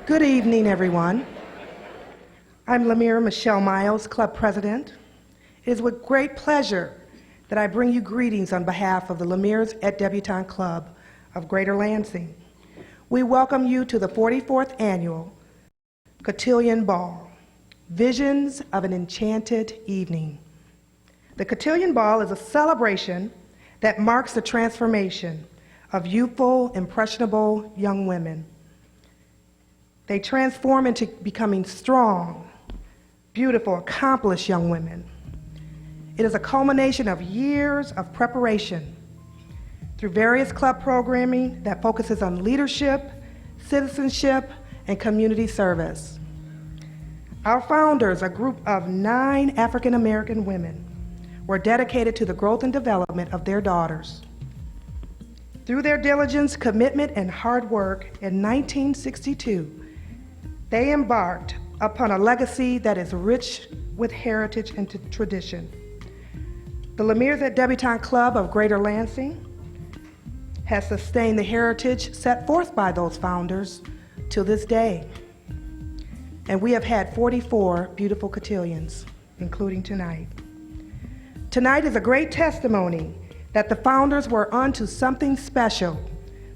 Good evening, everyone. I'm Lemire Michelle Miles, Club President. It is with great pleasure that I bring you greetings on behalf of the Lemires et Debutante Club of Greater Lansing. We welcome you to the 44th Annual Cotillion Ball, Visions of an Enchanted Evening. The Cotillion Ball is a celebration that marks the transformation of youthful, impressionable young women. They transform into becoming strong, beautiful, accomplished young women. It is a culmination of years of preparation through various club programming that focuses on leadership, citizenship, and community service. Our founders, a group of 9 African American women, were dedicated to the growth and development of their daughters. Through their diligence, commitment, and hard work, in 1962, they embarked upon a legacy that is rich with heritage and tradition. The Lemires et Debutante Club of Greater Lansing has sustained the heritage set forth by those founders to this day. And we have had 44 beautiful cotillions, including tonight. Tonight is a great testimony that the founders were onto something special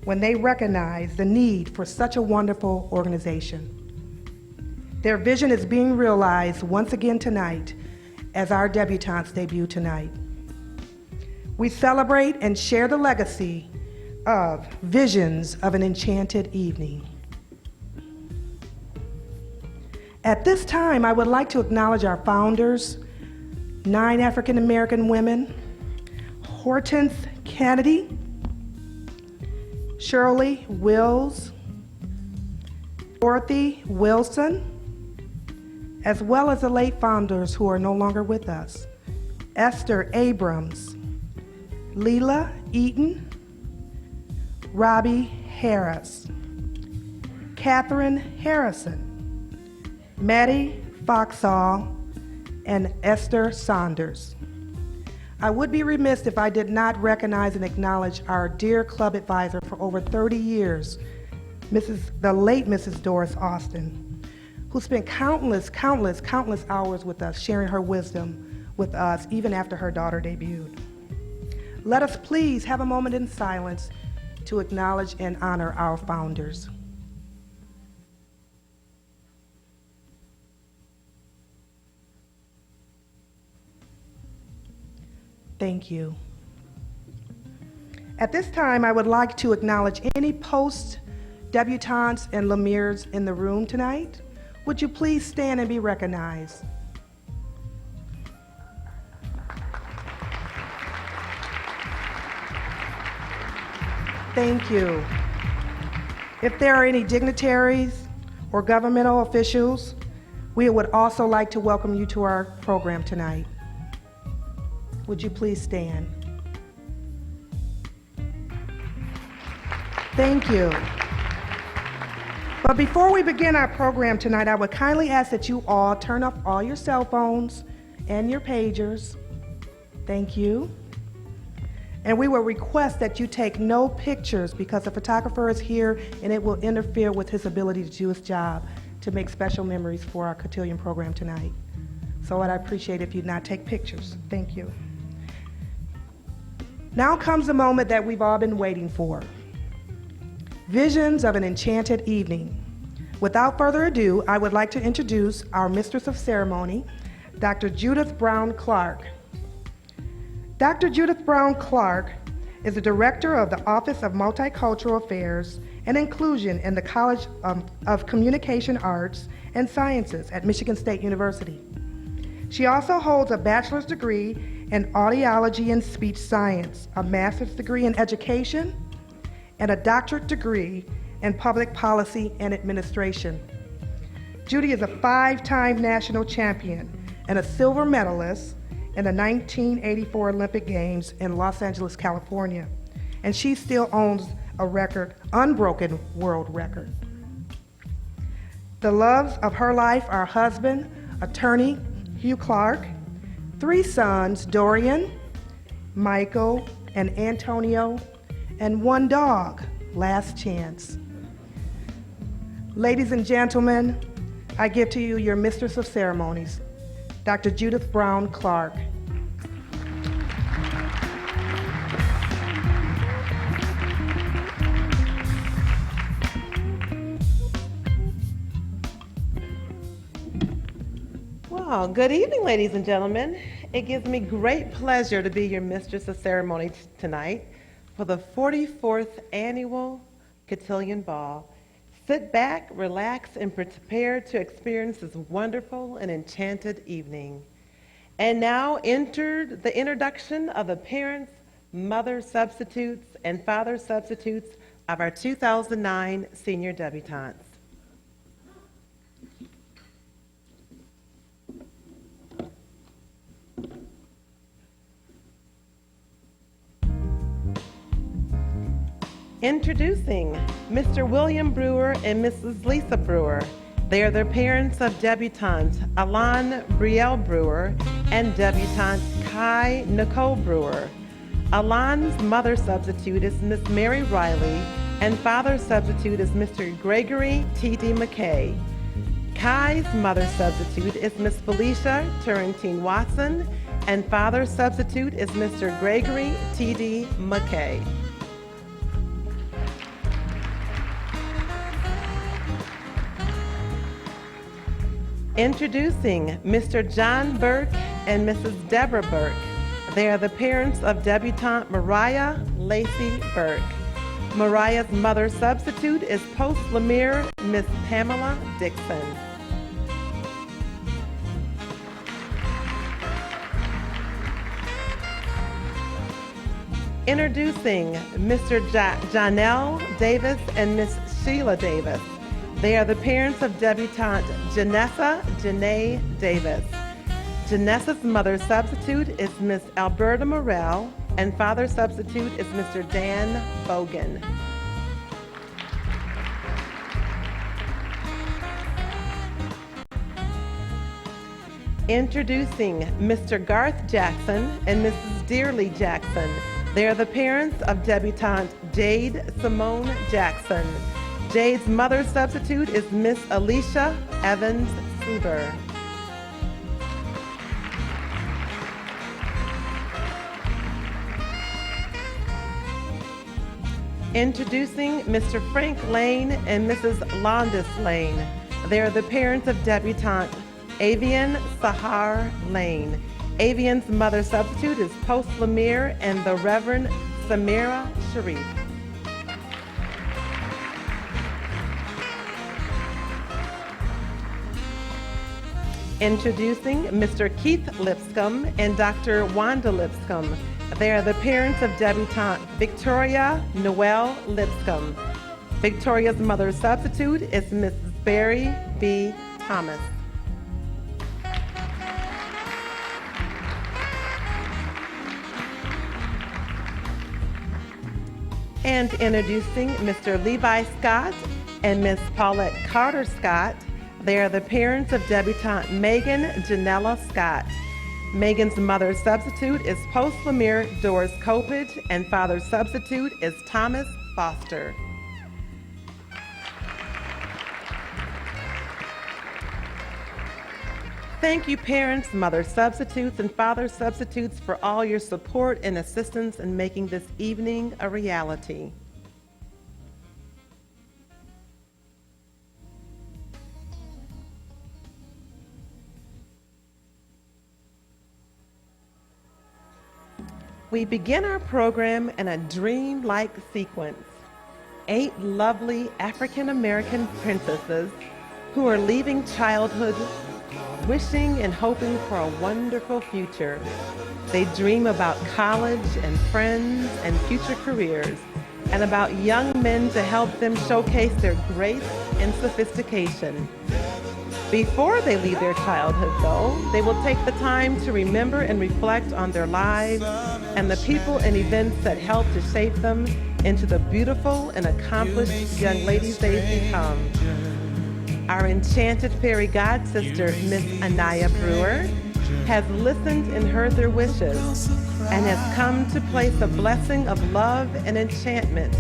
when they recognized the need for such a wonderful organization. Their vision is being realized once again tonight as our debutantes debut tonight. We celebrate and share the legacy of Visions of an Enchanted Evening. At this time, I would like to acknowledge our founders, 9 African American women, Hortense Kennedy, Shirley Wills, Dorothy Wilson, as well as the late founders who are no longer with us, Esther Abrams, Leela Eaton, Robbie Harris, Catherine Harrison, Maddie Foxall, and Esther Saunders. I would be remiss if I did not recognize and acknowledge our dear club advisor for over 30 years, the late Mrs. Doris Austin, who spent countless hours with us, sharing her wisdom with us, even after her daughter debuted. Let us please have a moment in silence to acknowledge and honor our founders. Thank you. At this time, I would like to acknowledge any post-debutantes and Lemires in the room tonight. Would you please stand and be recognized? Thank you. If there are any dignitaries or governmental officials, we would also like to welcome you to our program tonight. Would you please stand? Thank you. But before we begin our program tonight, I would kindly ask that you all turn off all your cell phones and your pagers. Thank you. And we will request that you take no pictures because the photographer is here and it will interfere with his ability to do his job to make special memories for our cotillion program tonight. So I'd appreciate if you'd not take pictures. Thank you. Now comes the moment that we've all been waiting for. Visions of an Enchanted Evening. Without further ado, I would like to introduce our Mistress of Ceremony, Dr. Judith Brown Clark. Dr. Judith Brown Clark is the Director of the Office of Multicultural Affairs and Inclusion in the College of Communication Arts and Sciences at Michigan State University. She also holds a bachelor's degree in audiology and speech science, a master's degree in education, and a doctorate degree in public policy and administration. Judy is a 5-time national champion and a silver medalist in the 1984 Olympic Games in Los Angeles, California, and she still owns a record, unbroken world record. The loves of her life are husband, attorney Hugh Clark, 3 sons, Dorian, Michael, and Antonio, and 1 dog, Last Chance. Ladies and gentlemen, I give to you your Mistress of Ceremonies, Dr. Judith Brown Clark. Well, good evening, ladies and gentlemen. It gives me great pleasure to be your Mistress of Ceremony tonight for the 44th Annual Cotillion Ball. Sit back, relax, and prepare to experience this wonderful and enchanted evening. And now enter the introduction of the parents, mother substitutes, and father substitutes of our 2009 senior debutantes. Introducing Mr. William Brewer and Mrs. Lisa Brewer. They are the parents of debutante Alan Brielle Brewer and debutante Kai Nicole Brewer. Alan's mother substitute is Miss Mary Riley and father substitute is Mr. Gregory T.D. McKay. Kai's mother substitute is Miss Felicia Turrentine Watson and father substitute is Mr. Gregory T.D. McKay. Introducing Mr. John Burke and Mrs. Deborah Burke. They are the parents of debutante Mariah Lacey Burke. Mariah's mother substitute is Post Lemire Miss Pamela Dixon. Introducing Mr. Janelle Davis and Miss Sheila Davis. They are the parents of debutante Janessa Janae Davis. Janessa's mother substitute is Miss Alberta Morel, and father substitute is Mr. Dan Bogan. Introducing Mr. Garth Jackson and Mrs. Dearly Jackson. They are the parents of debutante Jade Simone Jackson. Jade's mother substitute is Miss Alicia Evans Suber. Introducing Mr. Frank Lane and Mrs. Londis Lane. They are the parents of debutante Avian Sahar Lane. Avian's mother substitute is Post Lemire and the Reverend Samira Sharif. Introducing Mr. Keith Lipscomb and Dr. Wanda Lipscomb. They are the parents of debutante Victoria Noel Lipscomb. Victoria's mother substitute is Mrs. Barry B. Thomas. And introducing Mr. Levi Scott and Miss Paulette Carter Scott. They are the parents of debutante Megan Janella Scott. Megan's mother substitute is Post Lemire Doris Copage, and father substitute is Thomas Foster. Thank you, parents, mother substitutes, and father substitutes for all your support and assistance in making this evening a reality. We begin our program in a dream-like sequence. 8 lovely African-American princesses who are leaving childhood, wishing and hoping for a wonderful future. They dream about college and friends and future careers, and about young men to help them showcase their grace and sophistication. Before they leave their childhood, though, they will take the time to remember and reflect on their lives and the people and events that helped to shape them into the beautiful and accomplished young ladies they've become. Our enchanted fairy god sister, Miss Anaya Brewer, has listened and heard their wishes and has come to place a blessing of love and enchantment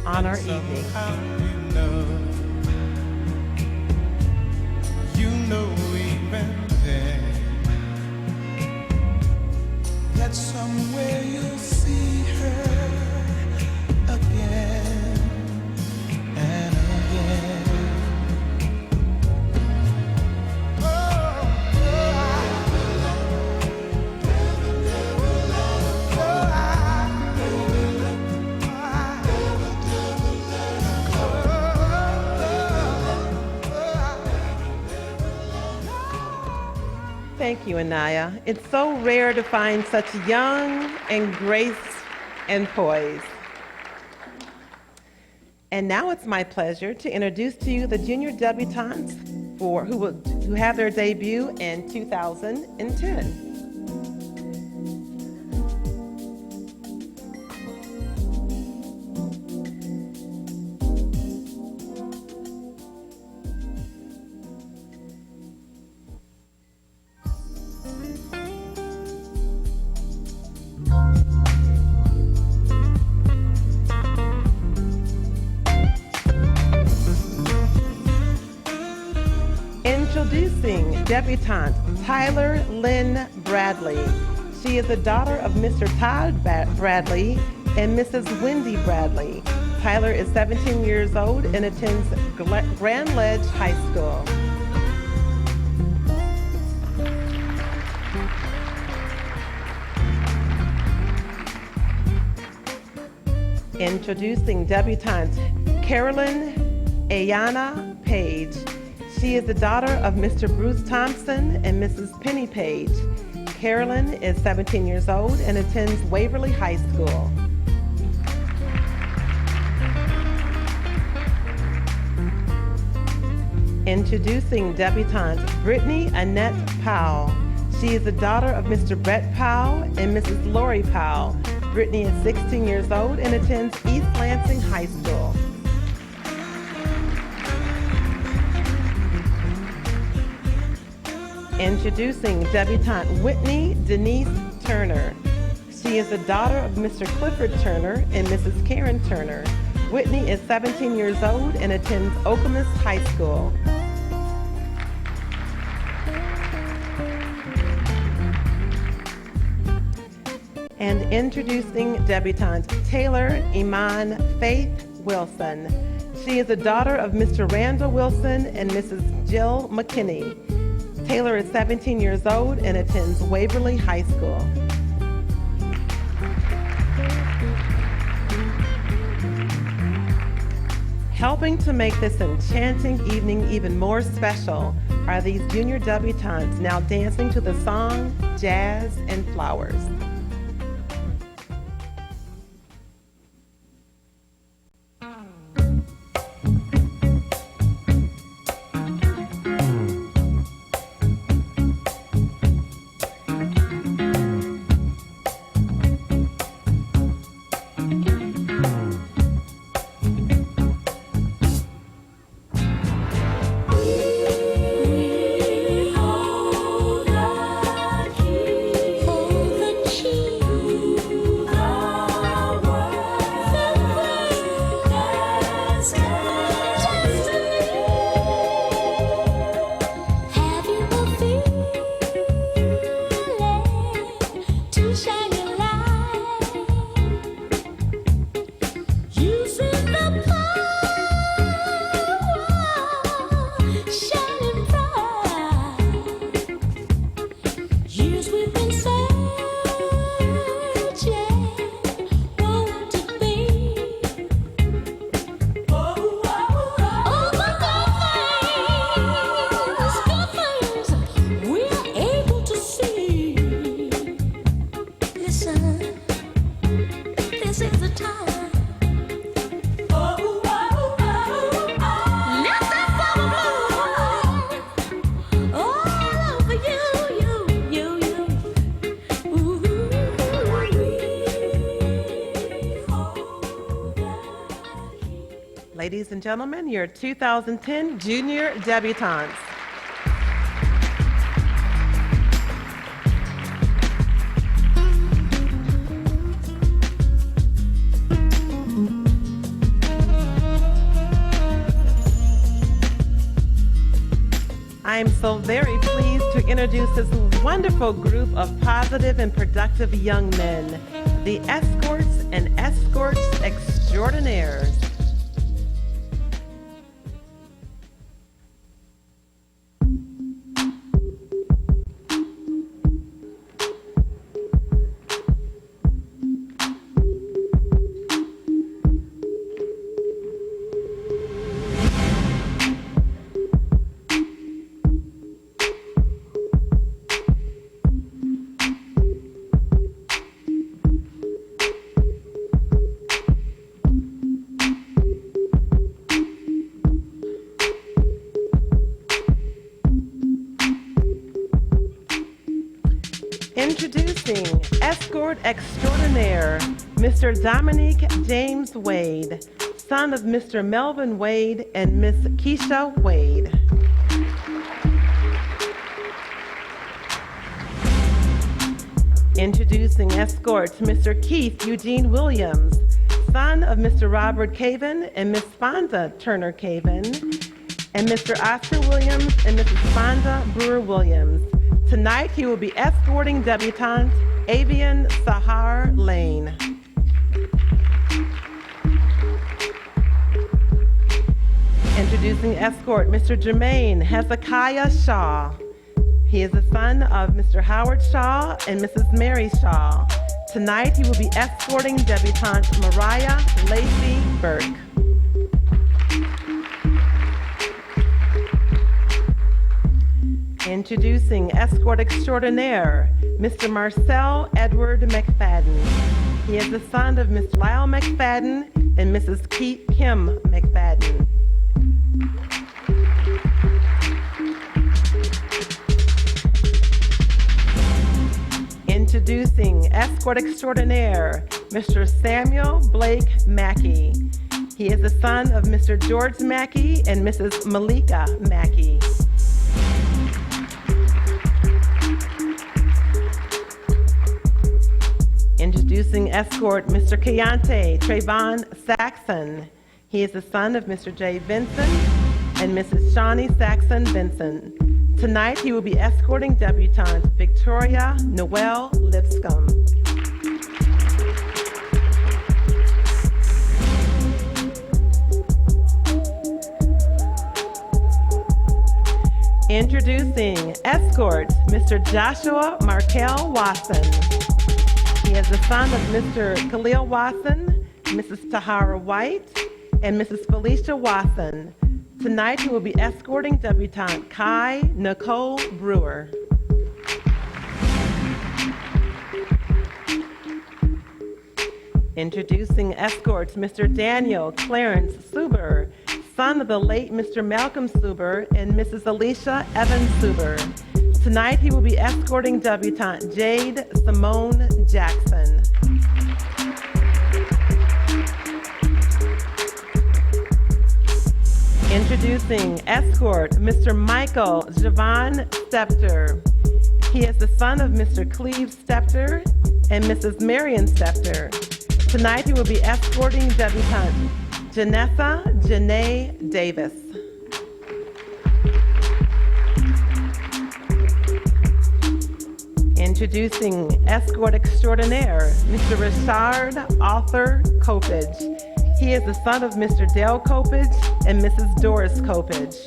on our evening. Thank you, Anaya. It's so rare to find such young and grace and poise. And now it's my pleasure to introduce to you the junior debutantes who have their debut in 2010. Introducing debutante Tyler Lynn Bradley. She is the daughter of Mr. Todd Bradley and Mrs. Wendy Bradley. Tyler is 17 years old and attends Grand Ledge High School. Introducing debutante Carolyn Ayana Page. She is the daughter of Mr. Bruce Thompson and Mrs. Penny Page. Carolyn is 17 years old and attends Waverly High School. Introducing debutante Brittany Annette Powell. She is the daughter of Mr. Brett Powell and Mrs. Lori Powell. Brittany is 16 years old and attends East Lansing High School. Introducing debutante Whitney Denise Turner. She is the daughter of Mr. Clifford Turner and Mrs. Karen Turner. Whitney is 17 years old and attends Okemos High School. And introducing debutante Taylor Iman Faith Wilson. She is the daughter of Mr. Randall Wilson and Mrs. Jill McKinney. Taylor is 17 years old and attends Waverly High School. Helping to make this enchanting evening even more special are these junior debutantes now dancing to the song Jazz and Flowers. Ladies and gentlemen, your 2010 junior debutantes. I am so very pleased to introduce this wonderful group of positive and productive young men, the Escorts and Escorts Extraordinaires. Introducing Escort Extraordinaire, Mr. Dominique James Wade, son of Mr. Melvin Wade and Miss Keisha Wade. Introducing Escort Mr. Keith Eugene Williams, son of Mr. Robert Caven and Miss Fonda Turner Caven, and Mr. Oscar Williams and Mrs. Fonda Brewer Williams. Tonight he will be escorting debutante Avian Sahar Lane. Introducing Escort Mr. Jermaine Hezekiah Shaw. He is the son of Mr. Howard Shaw and Mrs. Mary Shaw. Tonight he will be escorting debutante Mariah Lacey Burke. Introducing Escort Extraordinaire, Mr. Marcel Edward McFadden. He is the son of Mr. Lyle McFadden and Mrs. Kim McFadden. Introducing Escort Extraordinaire, Mr. Samuel Blake Mackey. He is the son of Mr. George Mackey and Mrs. Malika Mackey. Introducing Escort Mr. Keontae Trayvon Saxon. He is the son of Mr. J. Vinson and Mrs. Shawnee Saxon Vinson. Tonight he will be escorting debutante Victoria Noel Lipscomb. Introducing Escort Mr. Joshua Markel Watson. He is the son of Mr. Khalil Watson, Mrs. Tahara White, and Mrs. Felicia Watson. Tonight he will be escorting debutante Kai Nicole Brewer. Introducing Escorts Mr. Daniel Clarence Suber, son of the late Mr. Malcolm Suber and Mrs. Alicia Evans Suber. Tonight he will be escorting debutante Jade Simone Jackson. Introducing Escort Mr. Michael Javon Stepter. He is the son of Mr. Cleve Stepter and Mrs. Marion Stepter. Tonight he will be escorting debutante Janessa Janae Davis. Introducing Escort Extraordinaire, Mr. Richard Arthur Copage. He is the son of Mr. Dale Copage and Mrs. Doris Copage.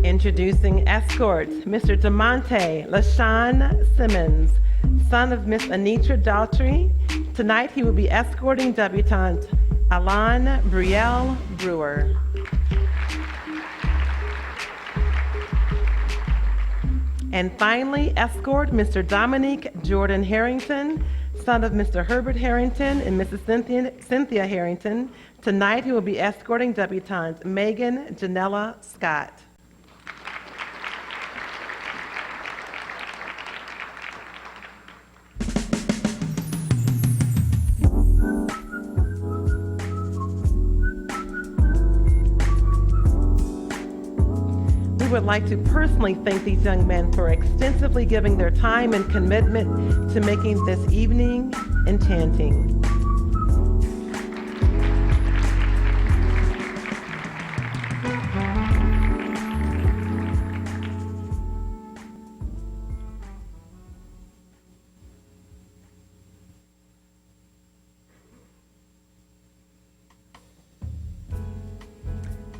Introducing Escort, Mr. DeMonte LaShawn Simmons, son of Miss Anitra Daughtry. Tonight he will be escorting debutante Alan Brielle Brewer. And finally, escort Mr. Dominique Jordan Harrington, son of Mr. Herbert Harrington and Mrs. Cynthia Harrington. Tonight he will be escorting debutante Megan Janella Scott. We would like to personally thank these young men for extensively giving their time and commitment to making this evening enchanting.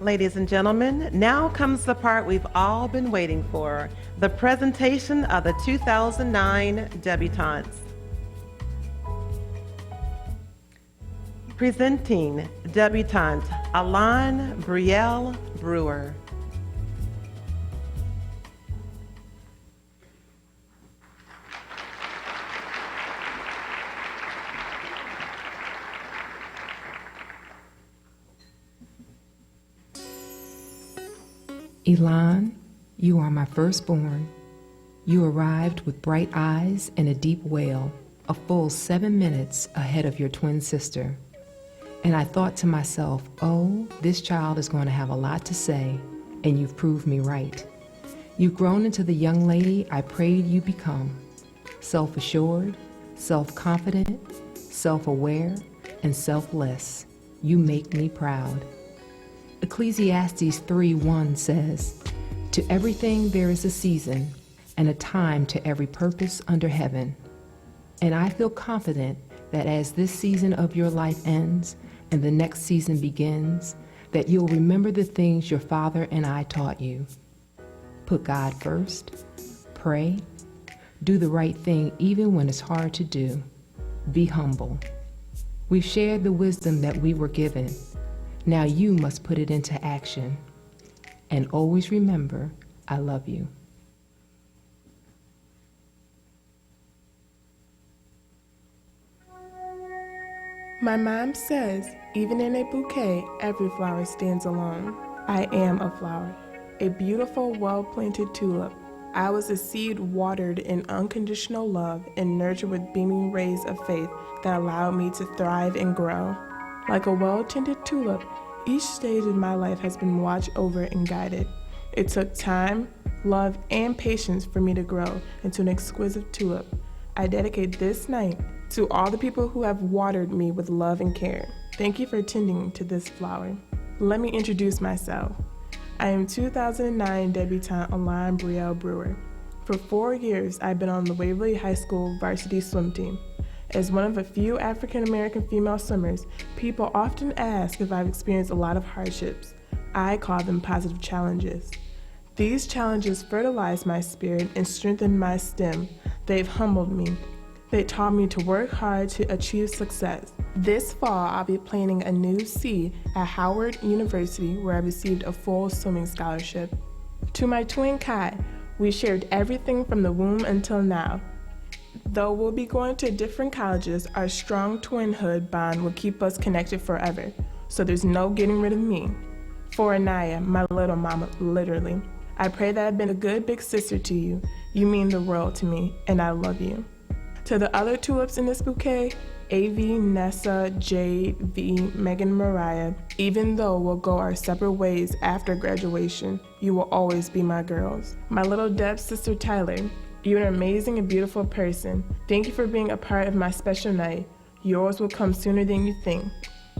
Ladies and gentlemen, now comes the part we've all been waiting for, the presentation of the 2009 debutantes. Presenting debutante Alan Brielle Brewer. Elon, you are my firstborn. You arrived with bright eyes and a deep wail, a full 7 minutes ahead of your twin sister. And I thought to myself, oh, this child is going to have a lot to say, and you've proved me right. You've grown into the young lady I prayed you become, self-assured, self-confident, self-aware, and selfless. You make me proud. Ecclesiastes 3:1 says, "To everything there is a season, and a time to every purpose under heaven." And I feel confident that as this season of your life ends and the next season begins, that you'll remember the things your father and I taught you. Put God first, pray, do the right thing even when it's hard to do. Be humble. We've shared the wisdom that we were given. Now you must put it into action. And always remember, I love you. My mom says, even in a bouquet, every flower stands alone. I am a flower, a beautiful, well-planted tulip. I was a seed watered in unconditional love and nurtured with beaming rays of faith that allowed me to thrive and grow. Like a well-tended tulip, each stage in my life has been watched over and guided. It took time, love, and patience for me to grow into an exquisite tulip. I dedicate this night to all the people who have watered me with love and care. Thank you for tending to this flower. Let me introduce myself. I am 2009 debutante Alon Brielle Brewer. For 4 years, I've been on the Waverly High School varsity swim team. As one of a few African-American female swimmers, people often ask if I've experienced a lot of hardships. I call them positive challenges. These challenges fertilize my spirit and strengthen my stem. They've humbled me. They taught me to work hard to achieve success. This fall, I'll be planting a new seed at Howard University, where I received a full swimming scholarship. To my twin Kai, we shared everything from the womb until now. Though we'll be going to different colleges, our strong twinhood bond will keep us connected forever, so there's no getting rid of me. For Anaya, my little mama, literally. I pray that I've been a good big sister to you. You mean the world to me, and I love you. To the other tulips in this bouquet, AV, Nessa, Jade, V, Megan, Mariah, even though we'll go our separate ways after graduation, you will always be my girls. My little Deb's sister Tyler, you're an amazing and beautiful person. Thank you for being a part of my special night. Yours will come sooner than you think.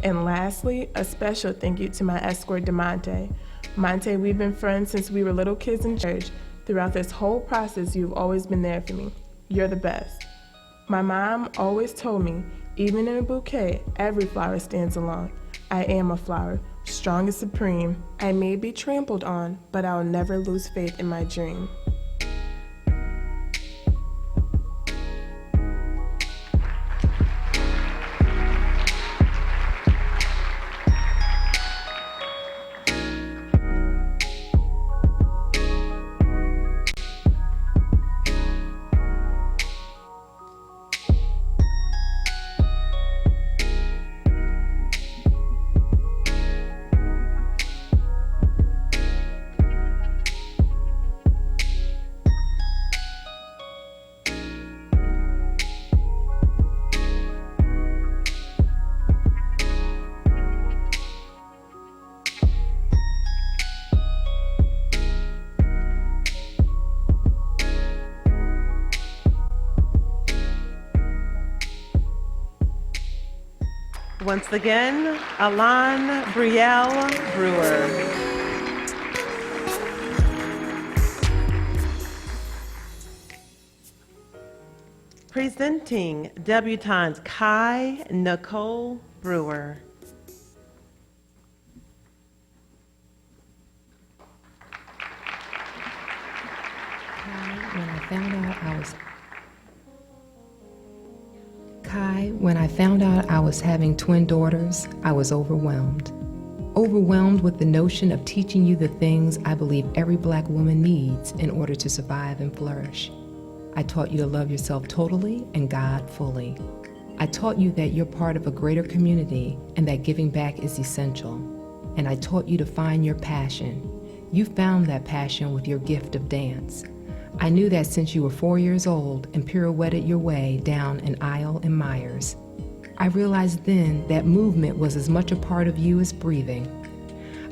And lastly, a special thank you to my escort, DeMonte. Monte, we've been friends since we were little kids in church. Throughout this whole process, you've always been there for me. You're the best. My mom always told me, even in a bouquet, every flower stands alone. I am a flower, strong and supreme. I may be trampled on, but I'll never lose faith in my dream. Once again, Alon Brielle Brewer. Presenting debutante Kai Nicole Brewer. When I found out I was having twin daughters, I was overwhelmed. Overwhelmed with the notion of teaching you the things I believe every black woman needs in order to survive and flourish. I taught you to love yourself totally and God fully. I taught you that you're part of a greater community and that giving back is essential. And I taught you to find your passion. You found that passion with your gift of dance. I knew that since you were 4 years old and pirouetted your way down an aisle in Myers. I realized then that movement was as much a part of you as breathing.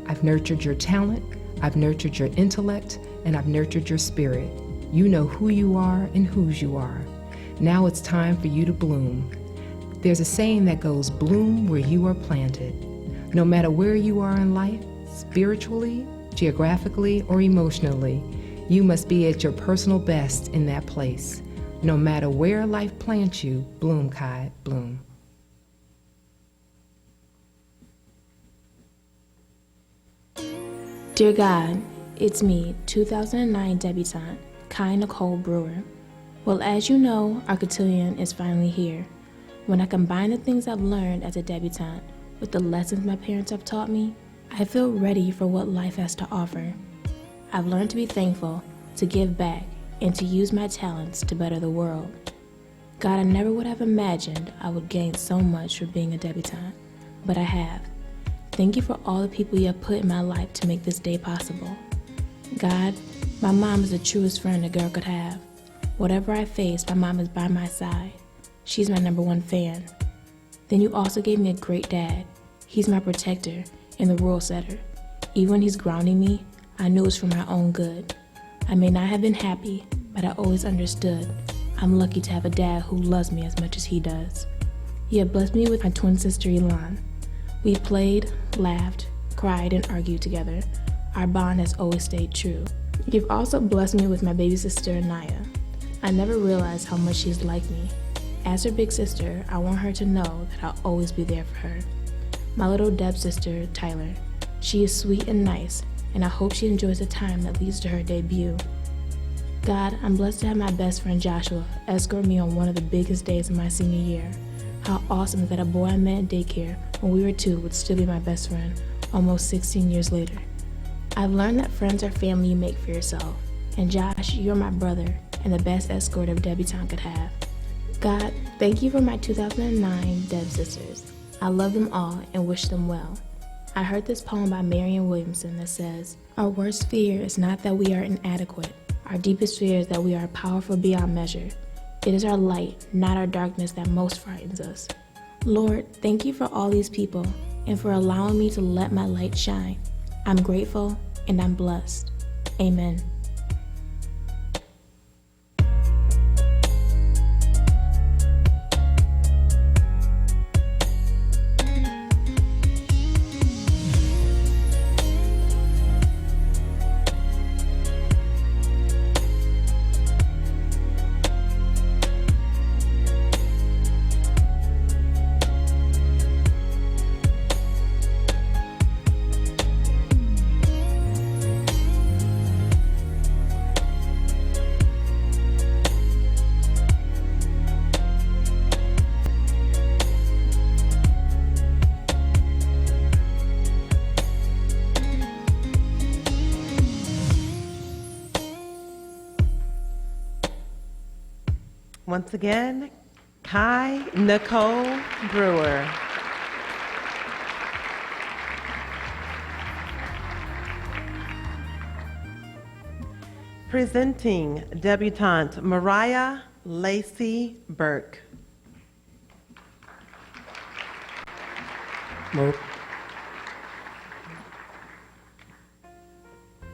I've nurtured your talent, I've nurtured your intellect, and I've nurtured your spirit. You know who you are and whose you are. Now it's time for you to bloom. There's a saying that goes, bloom where you are planted. No matter where you are in life, spiritually, geographically, or emotionally, you must be at your personal best in that place. No matter where life plants you, bloom, Kai, bloom. Dear God, it's me, 2009 debutante, Kai Nicole Brewer. Well, as you know, our cotillion is finally here. When I combine the things I've learned as a debutante with the lessons my parents have taught me, I feel ready for what life has to offer. I've learned to be thankful, to give back, and to use my talents to better the world. God, I never would have imagined I would gain so much for being a debutante, but I have. Thank you for all the people you have put in my life to make this day possible. God, my mom is the truest friend a girl could have. Whatever I face, my mom is by my side. She's my #1 fan. Then you also gave me a great dad. He's my protector and the rule setter. Even when he's grounding me, I knew it was for my own good. I may not have been happy, but I always understood. I'm lucky to have a dad who loves me as much as he does. You have blessed me with my twin sister, Elon. We played, laughed, cried, and argued together. Our bond has always stayed true. You've also blessed me with my baby sister, Anaya. I never realized how much she's like me. As her big sister, I want her to know that I'll always be there for her. My little Deb sister, Tyler. She is sweet and nice, and I hope she enjoys the time that leads to her debut. God, I'm blessed to have my best friend Joshua escort me on one of the biggest days of my senior year. How awesome is that a boy I met at daycare when we were 2 would still be my best friend almost 16 years later. I've learned that friends are family you make for yourself. And Josh, you're my brother and the best escort a debutante could have. God, thank you for my 2009 Deb sisters. I love them all and wish them well. I heard this poem by Marianne Williamson that says, our worst fear is not that we are inadequate. Our deepest fear is that we are powerful beyond measure. It is our light, not our darkness, that most frightens us. Lord, thank you for all these people and for allowing me to let my light shine. I'm grateful and I'm blessed. Amen. Once again, Kai Nicole Brewer. Presenting debutante Mariah Lacey Burke.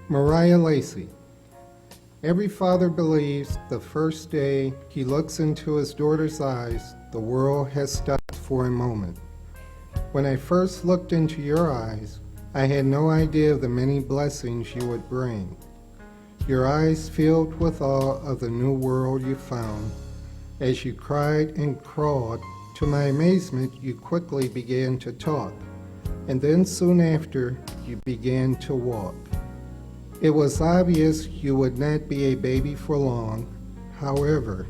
Mariah Lacey. Every father believes the first day he looks into his daughter's eyes, the world has stopped for a moment. When I first looked into your eyes, I had no idea of the many blessings you would bring. Your eyes filled with awe of the new world you found. As you cried and crawled, to my amazement, you quickly began to talk, and then soon after, you began to walk. It was obvious you would not be a baby for long. However,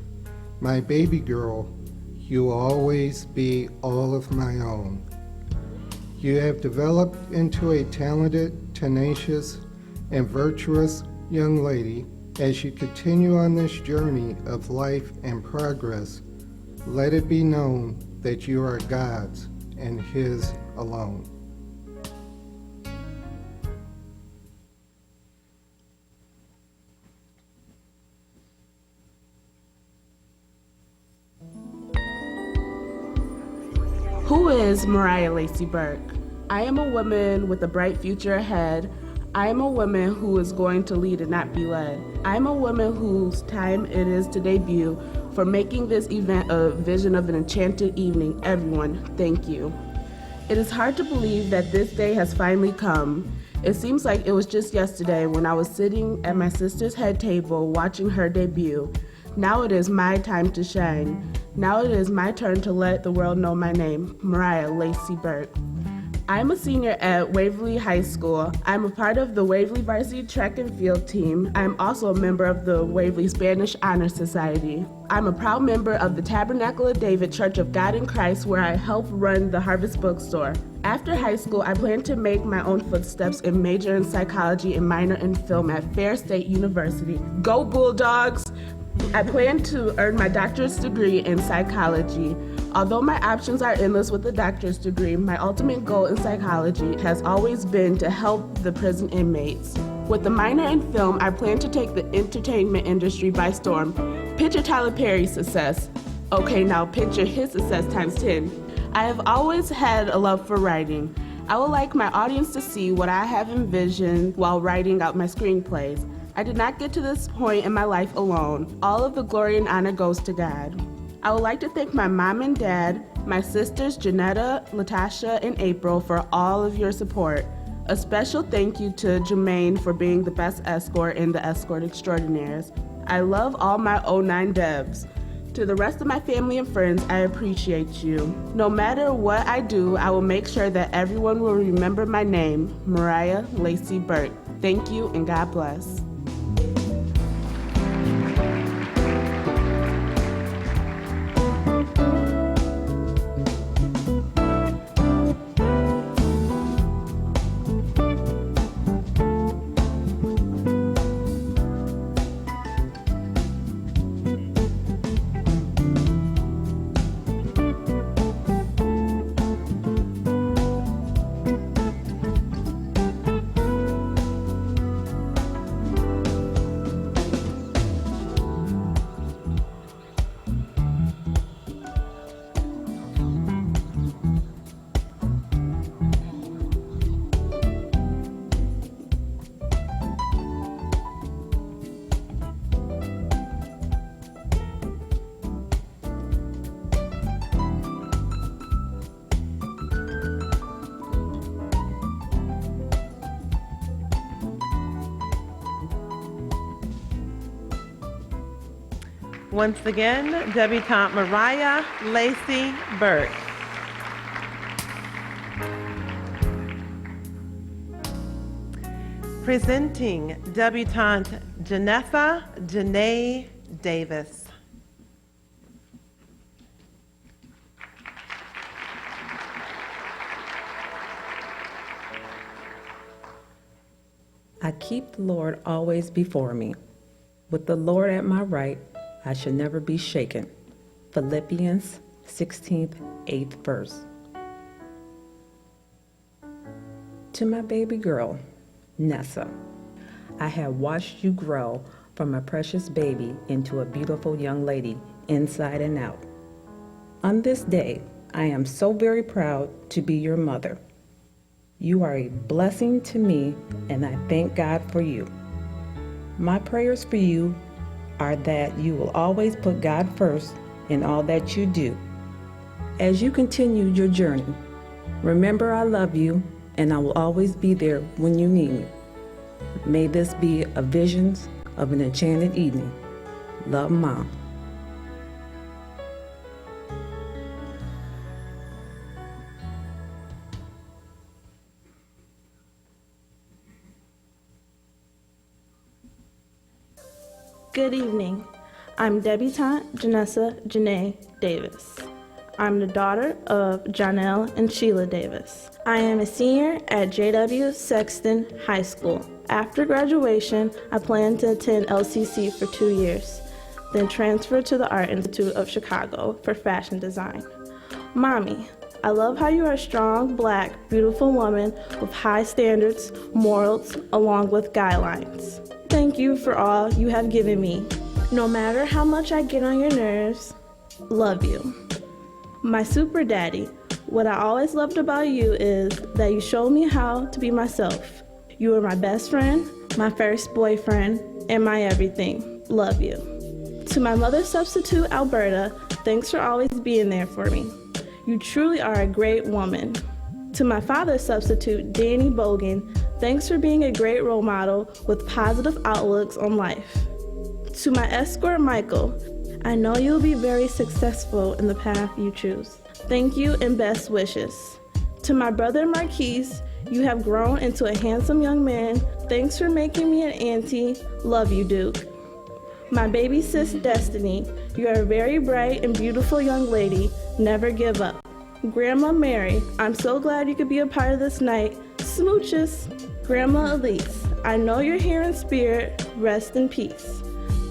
my baby girl, you will always be all of my own. You have developed into a talented, tenacious, and virtuous young lady. As you continue on this journey of life and progress, let it be known that you are God's and His alone. Who is Mariah Lacey Burke? I am a woman with a bright future ahead. I am a woman who is going to lead and not be led. I am a woman whose time it is to debut. For making this event a vision of an enchanted evening, everyone, thank you. It is hard to believe that this day has finally come. It seems like it was just yesterday when I was sitting at my sister's head table watching her debut. Now it is my time to shine. Now it is my turn to let the world know my name, Mariah Lacey Burke. I'm a senior at Waverly High School. I'm a part of the Waverly Varsity Track and Field team. I'm also a member of the Waverly Spanish Honor Society. I'm a proud member of the Tabernacle of David Church of God in Christ, where I help run the Harvest Bookstore. After high school, I plan to make my own footsteps and major in psychology and minor in film at Fair State University. Go Bulldogs! I plan to earn my doctorate degree in psychology. Although my options are endless with a doctorate degree, my ultimate goal in psychology has always been to help the prison inmates. With the minor in film, I plan to take the entertainment industry by storm. Picture Tyler Perry's success. Okay, now picture his success times 10. I have always had a love for writing. I would like my audience to see what I have envisioned while writing out my screenplays. I did not get to this point in my life alone. All of the glory and honor goes to God. I would like to thank my mom and dad, my sisters Janetta, Latasha, and April for all of your support. A special thank you to Jermaine for being the best escort in the Escort Extraordinaires. I love all my 09 devs. To the rest of my family and friends, I appreciate you. No matter what I do, I will make sure that everyone will remember my name, Mariah Lacey Burke. Thank you and God bless. Once again, debutante Mariah Lacey Burke. Presenting debutante Janessa Janae Davis. I keep the Lord always before me. With the Lord at my right, I shall never be shaken. Philippians 16th, 8th verse. To my baby girl, Nessa, I have watched you grow from a precious baby into a beautiful young lady inside and out. On this day, I am so very proud to be your mother. You are a blessing to me, and I thank God for you. My prayers for you are that you will always put God first in all that you do. As you continue your journey, remember I love you and I will always be there when you need me. May this be a vision of an enchanted evening. Love, Mom. Good evening. I'm debutante Janessa Janae Davis. I'm the daughter of Janelle and Sheila Davis. I am a senior at J.W. Sexton High School. After graduation, I plan to attend LCC for 2 years, then transfer to the Art Institute of Chicago for fashion design. Mommy, I love how you are a strong, black, beautiful woman with high standards, morals, along with guidelines. Thank you for all you have given me. No matter how much I get on your nerves, love you. My super daddy, What I always loved about you is that you showed me how to be myself. You were my best friend, my first boyfriend, and my everything. Love you. To my mother substitute, Alberta, thanks for always being there for me. You truly are a great woman. To my father's substitute, Danny Bogan, thanks for being a great role model with positive outlooks on life. To my escort, Michael, I know you'll be very successful in the path you choose. Thank you and best wishes. To my brother, Marquise, you have grown into a handsome young man. Thanks for making me an auntie. Love you, Duke. My baby sis, Destiny, you are a very bright and beautiful young lady. Never give up. Grandma Mary, I'm so glad you could be a part of this night. Smooches. Grandma Elise, I know you're here in spirit. Rest in peace.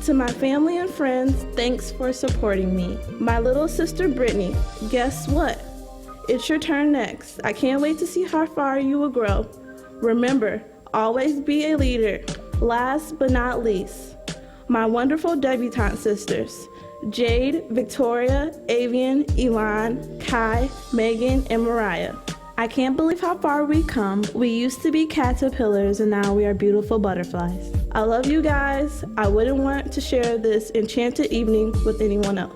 To my family and friends, thanks for supporting me. My little sister Brittany, guess what? It's your turn next. I can't wait to see how far you will grow. Remember, always be a leader. Last but not least, my wonderful debutante sisters, Jade, Victoria, Avian, Elon, Kai, Megan, and Mariah. I can't believe how far we've come. We used to be caterpillars and now we are beautiful butterflies. I love you guys. I wouldn't want to share this enchanted evening with anyone else.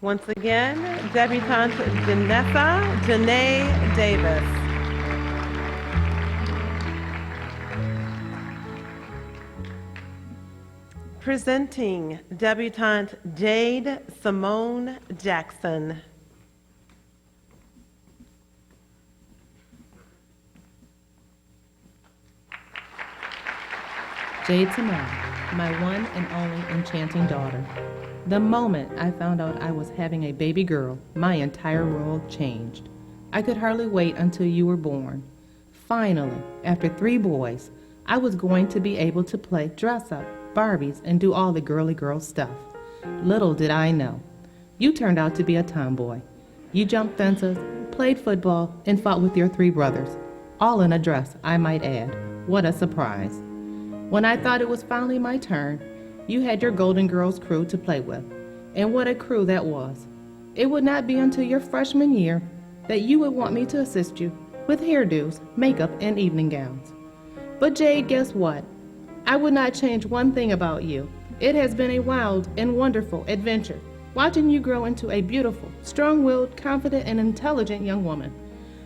Once again, debutante Janessa Janae Davis. Presenting debutante Jade Simone Jackson. Jade Simone, my one and only enchanting daughter. The moment I found out I was having a baby girl, my entire world changed. I could hardly wait until you were born. Finally, after 3 boys, I was going to be able to play dress-up, Barbies, and do all the girly girl stuff. Little did I know. You turned out to be a tomboy. You jumped fences, played football, and fought with your 3 brothers. All in a dress, I might add. What a surprise. When I thought it was finally my turn, you had your Golden Girls crew to play with. And what a crew that was. It would not be until your freshman year that you would want me to assist you with hairdos, makeup, and evening gowns. But Jade, guess what? I would not change one thing about you. It has been a wild and wonderful adventure, watching you grow into a beautiful, strong-willed, confident, and intelligent young woman.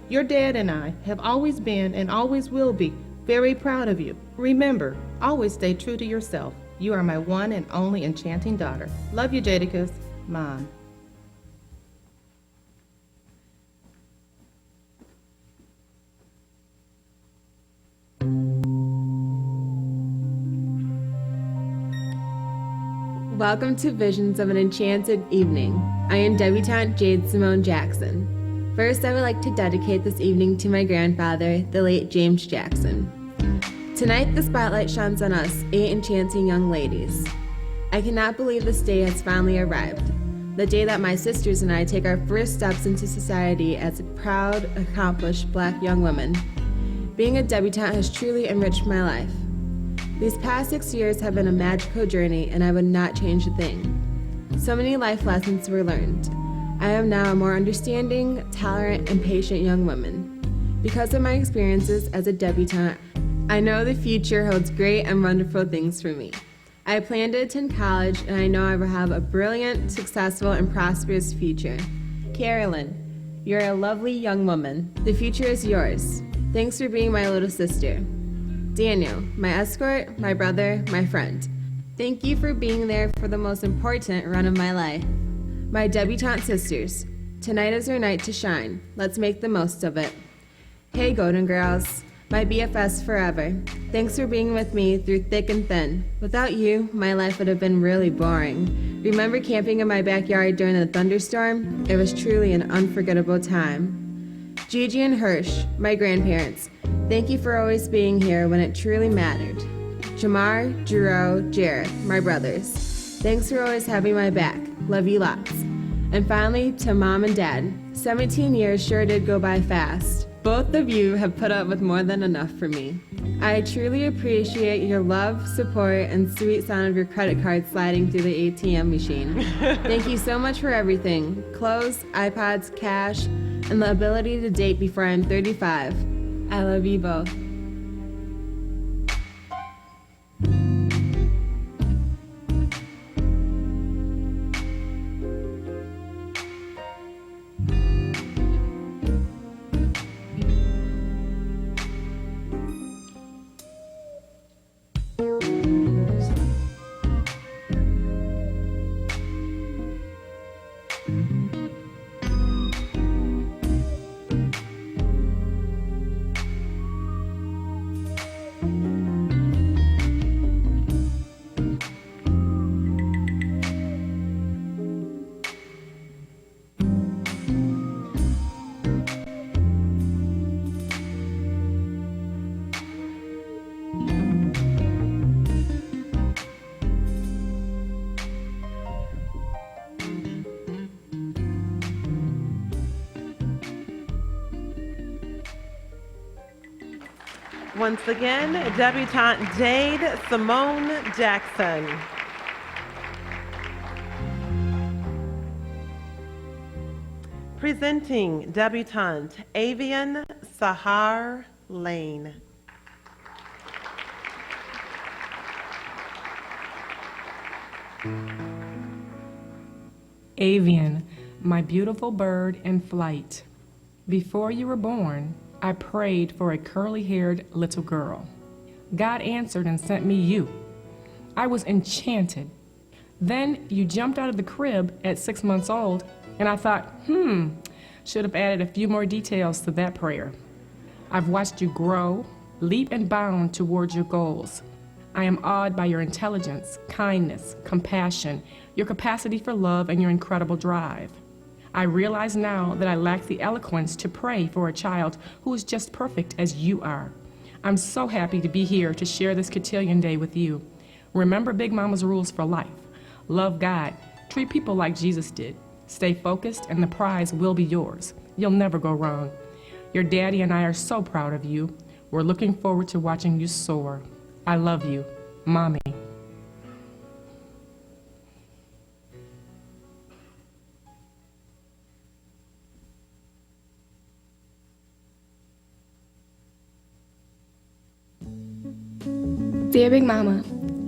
Your dad and I have always been and always will be very proud of you. Remember, always stay true to yourself. You are my one and only enchanting daughter. Love you, Jadakiss, Mom. Welcome to Visions of an Enchanted Evening. I am debutante Jade Simone Jackson. First, I would like to dedicate this evening to my grandfather, the late James Jackson. Tonight, the spotlight shines on us, 8 enchanting young ladies. I cannot believe this day has finally arrived, the day that my sisters and I take our first steps into society as proud, accomplished Black young women. Being a debutante has truly enriched my life. These past 6 years have been a magical journey, and I would not change a thing. So many life lessons were learned. I am now a more understanding, tolerant, and patient young woman. Because of my experiences as a debutante, I know the future holds great and wonderful things for me. I plan to attend college, and I know I will have a brilliant, successful, and prosperous future. Carolyn, you're a lovely young woman. The future is yours. Thanks for being my little sister. Daniel, my escort, my brother, my friend. Thank you for being there for the most important run of my life. My debutante sisters, tonight is your night to shine. Let's make the most of it. Hey, Golden Girls, my BFFs forever. Thanks for being with me through thick and thin. Without you, my life would have been really boring. Remember camping in my backyard during the thunderstorm? It was truly an unforgettable time. Gigi and Hirsch, my grandparents. Thank you for always being here when it truly mattered. Jamar, Jero, Jared, my brothers. Thanks for always having my back. Love you lots. And finally, to Mom and Dad. 17 years sure did go by fast. Both of you have put up with more than enough for me. I truly appreciate your love, support, and sweet sound of your credit card sliding through the ATM machine. Thank you so much for everything. Clothes, iPods, cash, and the ability to date before I'm 35. I love you both. Once again, debutante Jade Simone Jackson. Presenting debutante Avian Sahar Lane. Avian, my beautiful bird in flight. Before you were born, I prayed for a curly-haired little girl. God answered and sent me you. I was enchanted. Then you jumped out of the crib at 6 months old, and I thought, should have added a few more details to that prayer. I've watched you grow, leap and bound towards your goals. I am awed by your intelligence, kindness, compassion, your capacity for love, and your incredible drive. I realize now that I lack the eloquence to pray for a child who is just perfect as you are. I'm so happy to be here to share this Cotillion Day with you. Remember Big Mama's rules for life. Love God. Treat people like Jesus did. Stay focused and the prize will be yours. You'll never go wrong. Your daddy and I are so proud of you. We're looking forward to watching you soar. I love you, Mommy. Dear Big Mama,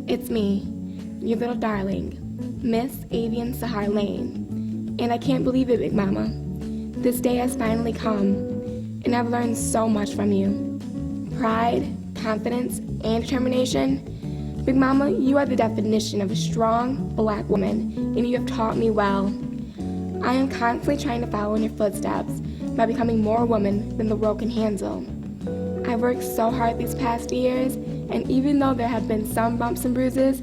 it's me, your little darling, Miss Avian Sahar Lane. And I can't believe it, Big Mama. This day has finally come, and I've learned so much from you. Pride, confidence, and determination. Big Mama, you are the definition of a strong black woman, and you have taught me well. I am constantly trying to follow in your footsteps by becoming more woman than the world can handle. I've worked so hard these past years, and even though there have been some bumps and bruises,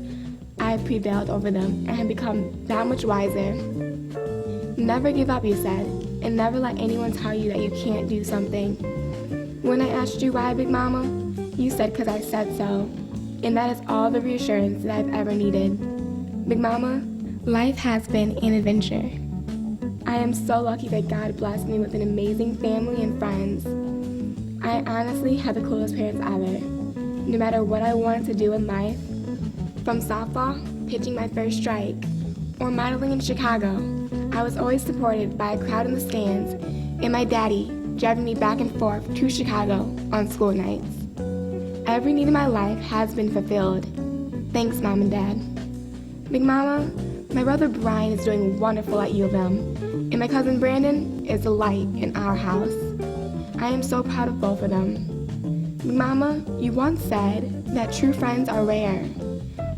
I've prevailed over them and have become that much wiser. Never give up, you said, and never let anyone tell you that you can't do something. When I asked you why, Big Mama, you said because I said so, and that is all the reassurance that I've ever needed. Big Mama, life has been an adventure. I am so lucky that God blessed me with an amazing family and friends. I honestly had the coolest parents ever. No matter what I wanted to do in life, from softball, pitching my first strike, or modeling in Chicago, I was always supported by a crowd in the stands and my daddy driving me back and forth to Chicago on school nights. Every need in my life has been fulfilled. Thanks, Mom and Dad. Big Mama, my brother Brian is doing wonderful at U of M, and my cousin Brandon is a light in our house. I am so proud of both of them. Mama, you once said that true friends are rare.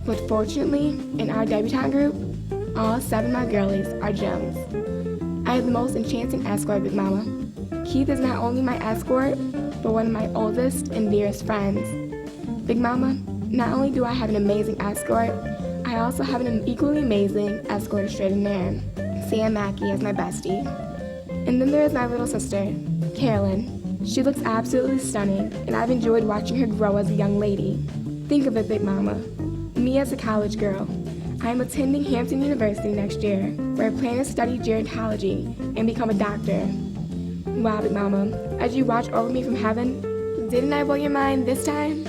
But fortunately, in our debutante group, all 7 of my girlies are gems. I have the most enchanting escort, Big Mama. Keith is not only my escort, but one of my oldest and dearest friends. Big Mama, not only do I have an amazing escort, I also have an equally amazing escort extraordinaire, Sam Mackey, as my bestie. And then there is my little sister, Carolyn. She looks absolutely stunning, and I've enjoyed watching her grow as a young lady. Think of it, Big Mama. Me as a college girl. I am attending Hampton University next year, where I plan to study gerontology and become a doctor. Wow, Big Mama, as you watch over me from heaven, didn't I blow your mind this time?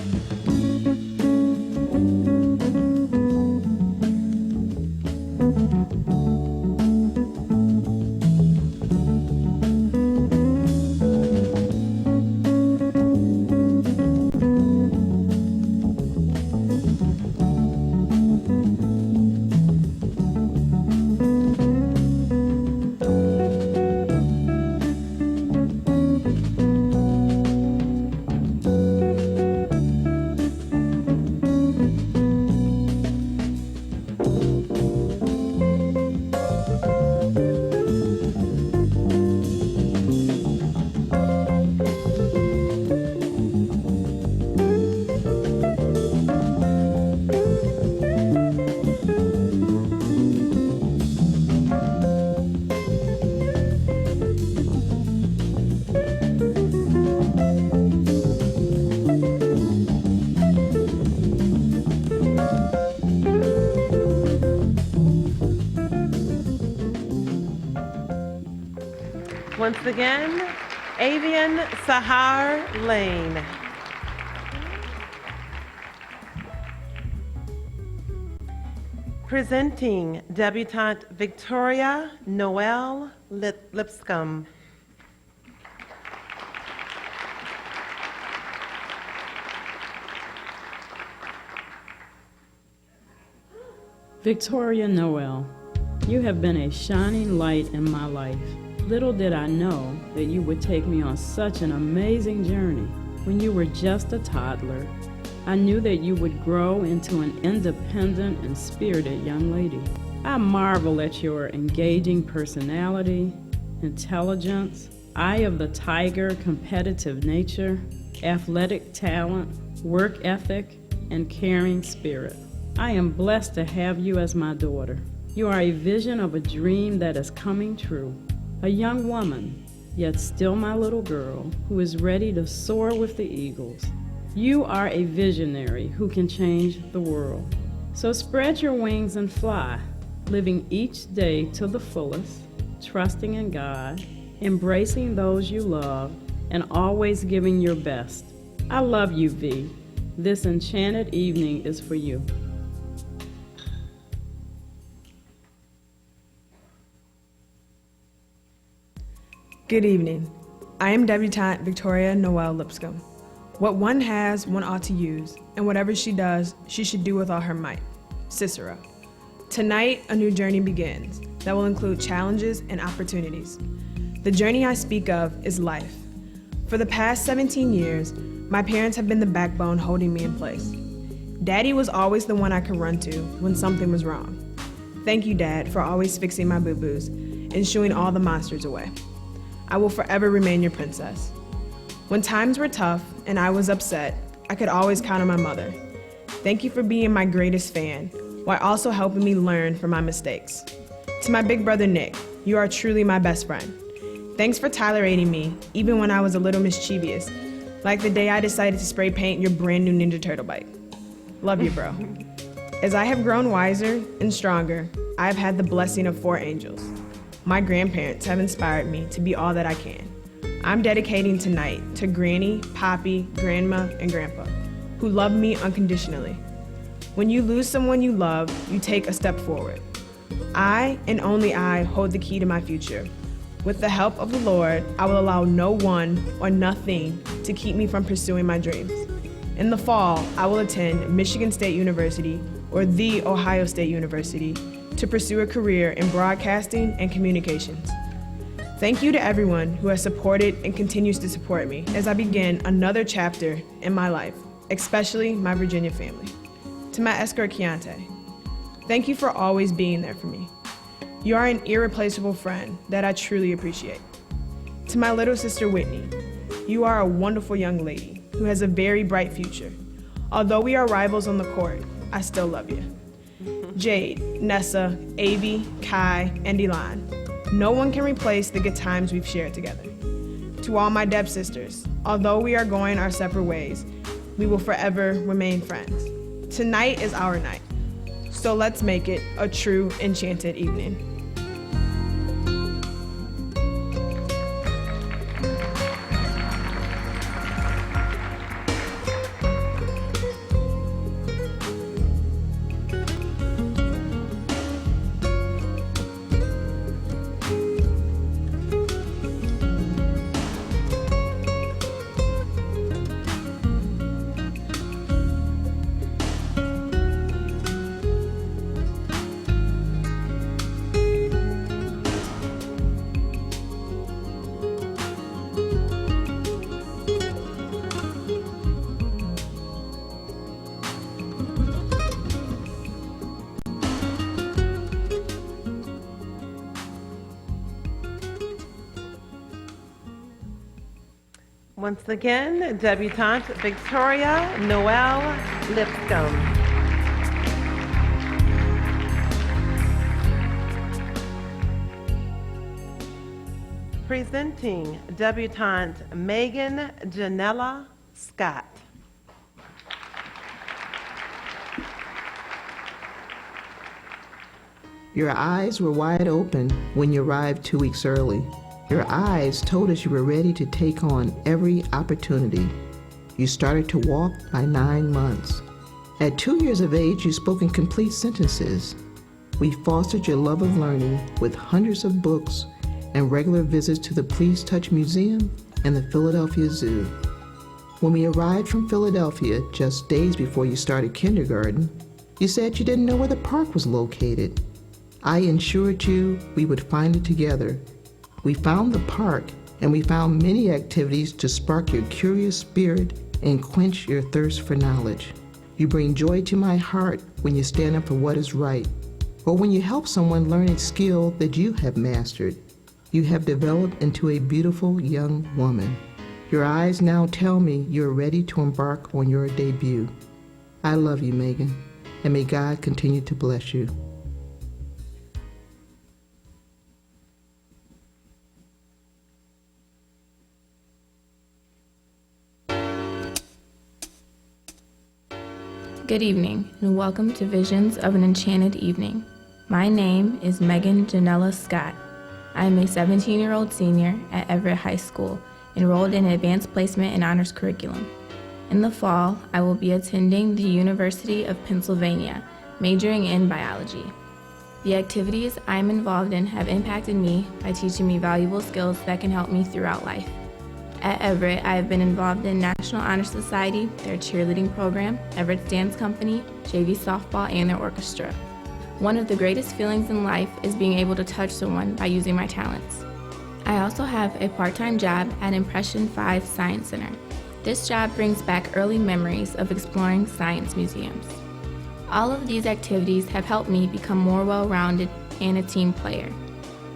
Once again, Avian Sahar Lane. Presenting debutante Victoria Noel Lipscomb. Victoria Noel, you have been a shining light in my life. Little did I know that you would take me on such an amazing journey. When you were just a toddler, I knew that you would grow into an independent and spirited young lady. I marvel at your engaging personality, intelligence, eye of the tiger, competitive nature, athletic talent, work ethic, and caring spirit. I am blessed to have you as my daughter. You are a vision of a dream that is coming true. A young woman, yet still my little girl, who is ready to soar with the eagles. You are a visionary who can change the world. So spread your wings and fly, living each day to the fullest, trusting in God, embracing those you love, and always giving your best. I love you, V. This enchanted evening is for you. Good evening. I am debutante Victoria Noel Lipscomb. What one has, one ought to use, and whatever she does, she should do with all her might. Cicero. Tonight, a new journey begins that will include challenges and opportunities. The journey I speak of is life. For the past 17 years, my parents have been the backbone holding me in place. Daddy was always the one I could run to when something was wrong. Thank you, Dad, for always fixing my boo-boos and shooing all the monsters away. I will forever remain your princess. When times were tough and I was upset, I could always count on my mother. Thank you for being my greatest fan, while also helping me learn from my mistakes. To my big brother Nick, you are truly my best friend. Thanks for tolerating me, even when I was a little mischievous, like the day I decided to spray paint your brand new Ninja Turtle bike. Love you, bro. As I have grown wiser and stronger, I have had the blessing of 4 angels. My grandparents have inspired me to be all that I can. I'm dedicating tonight to Granny, Poppy, Grandma, and Grandpa, who love me unconditionally. When you lose someone you love, you take a step forward. I, and only I, hold the key to my future. With the help of the Lord, I will allow no one or nothing to keep me from pursuing my dreams. In the fall, I will attend Michigan State University or The Ohio State University to pursue a career in broadcasting and communications. Thank you to everyone who has supported and continues to support me as I begin another chapter in my life, especially my Virginia family. To my escort Keontae, thank you for always being there for me. You are an irreplaceable friend that I truly appreciate. To my little sister Whitney, you are a wonderful young lady who has a very bright future. Although we are rivals on the court, I still love you. Jade, Nessa, Avi, Kai, and Elon. No one can replace the good times we've shared together. To all my Deb sisters, although we are going our separate ways, we will forever remain friends. Tonight is our night, so let's make it a true enchanted evening. Once again, debutante Victoria Noel Lipscomb. Presenting debutante Megan Janella Scott. Your eyes were wide open when you arrived 2 weeks early. Your eyes told us you were ready to take on every opportunity. You started to walk by 9 months. At 2 years of age, you spoke in complete sentences. We fostered your love of learning with hundreds of books and regular visits to the Please Touch Museum and the Philadelphia Zoo. When we arrived from Philadelphia just days before you started kindergarten, you said you didn't know where the park was located. I assured you we would find it together. We found the park, and we found many activities to spark your curious spirit and quench your thirst for knowledge. You bring joy to my heart when you stand up for what is right, or when you help someone learn a skill that you have mastered. You have developed into a beautiful young woman. Your eyes now tell me you're ready to embark on your debut. I love you, Megan, and may God continue to bless you. Good evening, and welcome to Visions of an Enchanted Evening. My name is Megan Janella Scott. I am a 17-year-old senior at Everett High School, enrolled in Advanced Placement and Honors Curriculum. In the fall, I will be attending the University of Pennsylvania, majoring in biology. The activities I am involved in have impacted me by teaching me valuable skills that can help me throughout life. At Everett, I have been involved in National Honor Society, their cheerleading program, Everett Dance Company, JV softball, and their orchestra. One of the greatest feelings in life is being able to touch someone by using my talents. I also have a part-time job at Impression 5 Science Center. This job brings back early memories of exploring science museums. All of these activities have helped me become more well-rounded and a team player.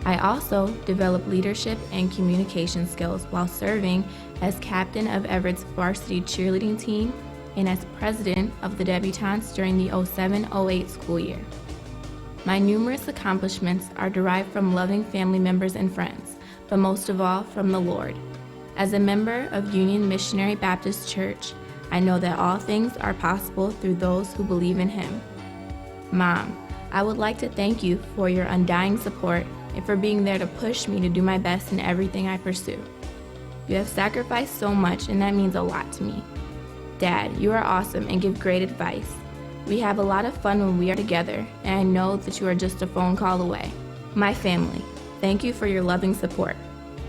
I also developed leadership and communication skills while serving as captain of Everett's varsity cheerleading team and as president of the Debutantes during the 07-08 school year. My numerous accomplishments are derived from loving family members and friends, but most of all from the Lord. As a member of Union Missionary Baptist Church, I know that all things are possible through those who believe in Him. Mom, I would like to thank you for your undying support and for being there to push me to do my best in everything I pursue. You have sacrificed so much, and that means a lot to me. Dad, you are awesome and give great advice. We have a lot of fun when we are together, and I know that you are just a phone call away. My family, thank you for your loving support.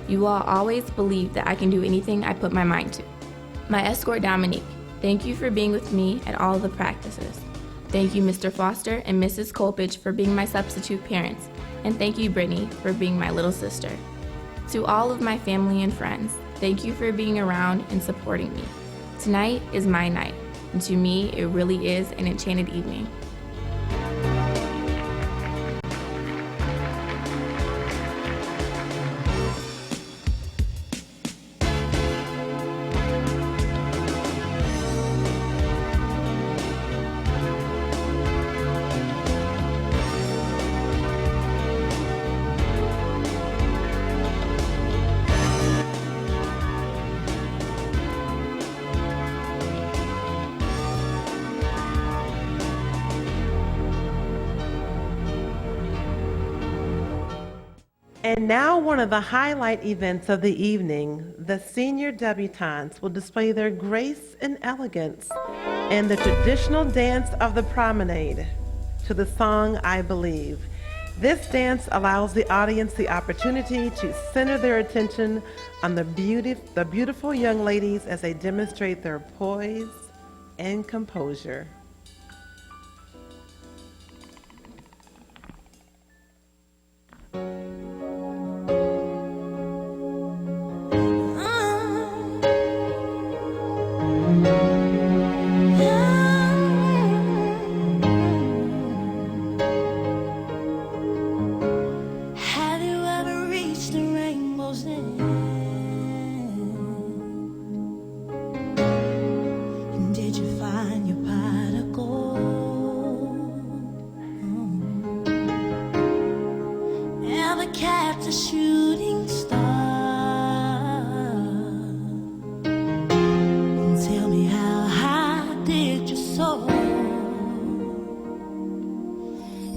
You all always believe that I can do anything I put my mind to. My escort Dominique, thank you for being with me at all the practices. Thank you Mr. Foster and Mrs. Kolpich for being my substitute parents, and thank you Brittany for being my little sister. To all of my family and friends, thank you for being around and supporting me. Tonight is my night, and to me, it really is an enchanted evening. And now one of the highlight events of the evening, the senior debutantes will display their grace and elegance and the traditional dance of the promenade to the song I Believe. This dance allows the audience the opportunity to center their attention on the beautiful young ladies as they demonstrate their poise and composure. Have you ever reached the rainbow's end? And did you find your pot of gold? Ever catch a shooting star? And tell me, how high did you soar?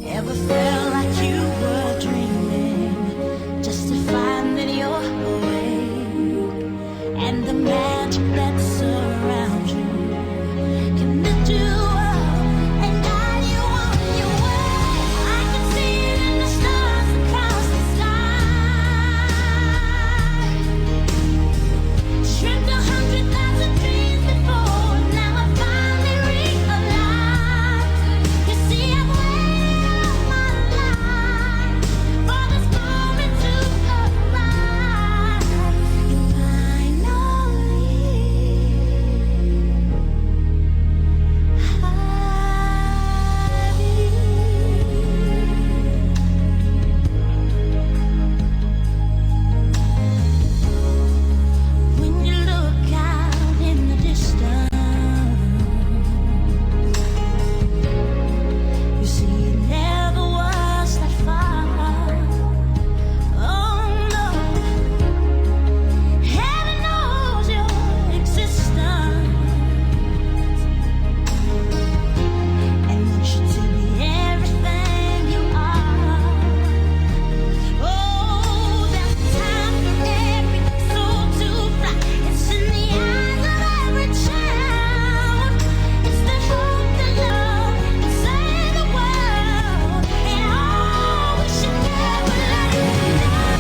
Ever felt like you were dreaming, just to find that you're awake, and the magic that surrounds you can lift you up and guide you on your way? I can see it in the stars across the sky. Dreamt 100,000 dreams before, now I finally realize. You see, I've waited all my life for this moment to arrive, and when you look out in the distance, you see it never was that far. Oh no, heaven knows your existence, and wants you to be everything you are. Oh, there's time for every soul to fly. It's in the eyes of every child. It's the hope that love can save the world. And oh, we should never let it down.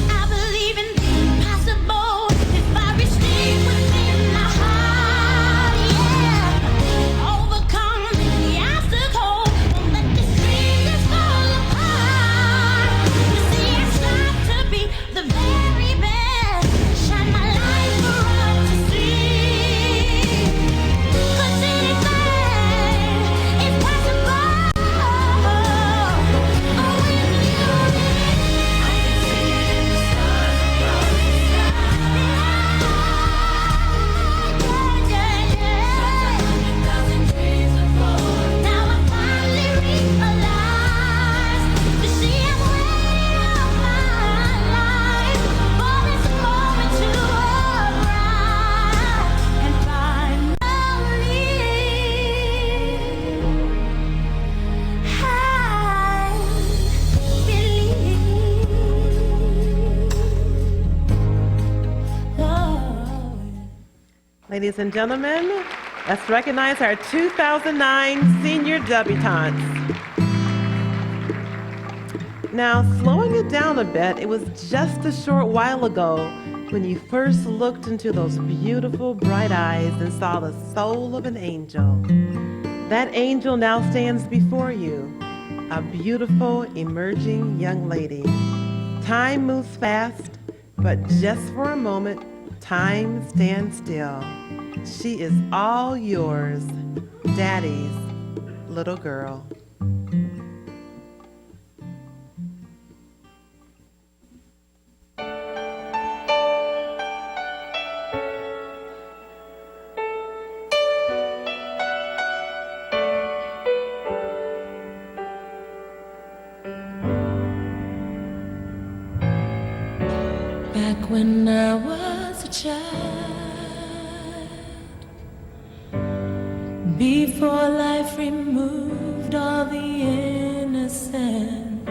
I believe in the impossible. If I reach deep within my heart, yeah, overcome the obstacle. Won't let this dream just fall apart. You see, I strive to be the very best. Shine my light for all to see. 'Cause anything is possible. Oh, with you, I can see it in the stars across the sky. 100,000 dreams before, now I finally realize. You see, I've waited all my life for this moment to arrive, and finally, I believe. Oh. Ladies and gentlemen, let's recognize our 2009 senior debutantes. Now, slowing it down a bit, it was just a short while ago when you first looked into those beautiful bright eyes and saw the soul of an angel. That angel now stands before you, a beautiful, emerging young lady. Time moves fast, But just for a moment, time stands still. She is all yours, Daddy's little girl. Back when I was a child, before life removed all the innocence,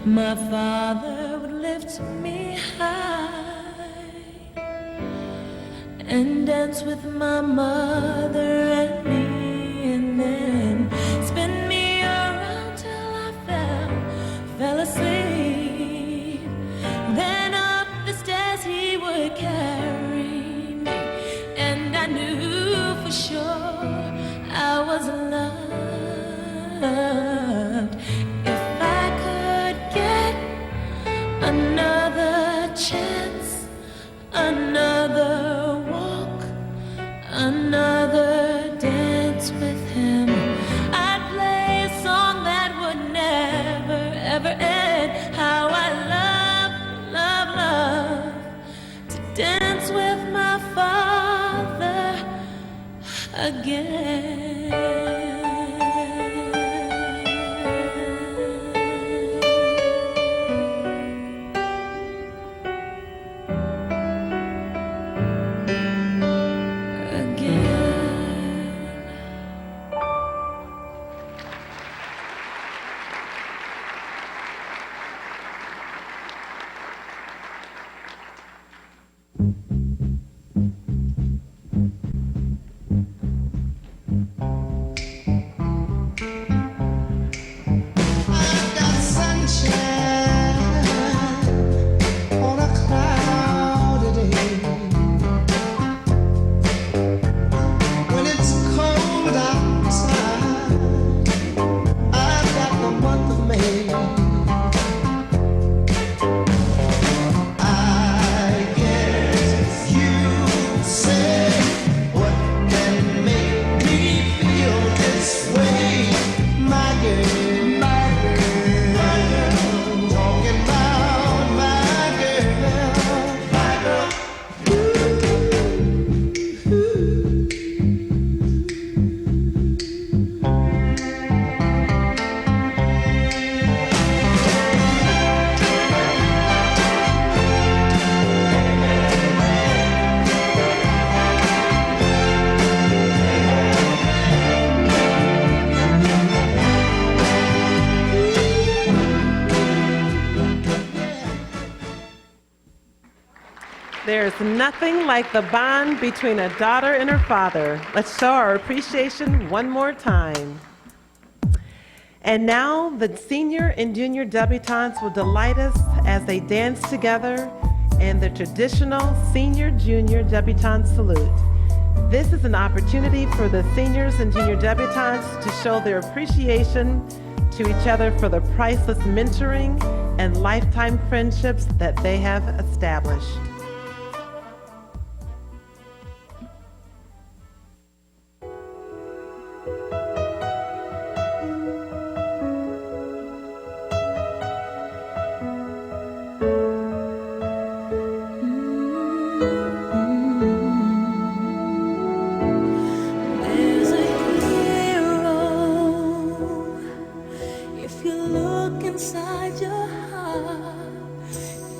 my father would lift me high and dance with my mother and me, and then spin me around till I fell asleep. Then up the stairs he would carry me, and I knew for sure I was loved. If I could get another chance, another walk, another dance with him, I'd play a song that would never ever end. How I love to dance with my father again. There's nothing like the bond between a daughter and her father. Let's show our appreciation one more time. And now the senior and junior debutantes will delight us as they dance together in the traditional senior-junior debutante salute. This is an opportunity for the seniors and junior debutantes to show their appreciation to each other for the priceless mentoring and lifetime friendships that they have established. There's a hero if you look inside your heart.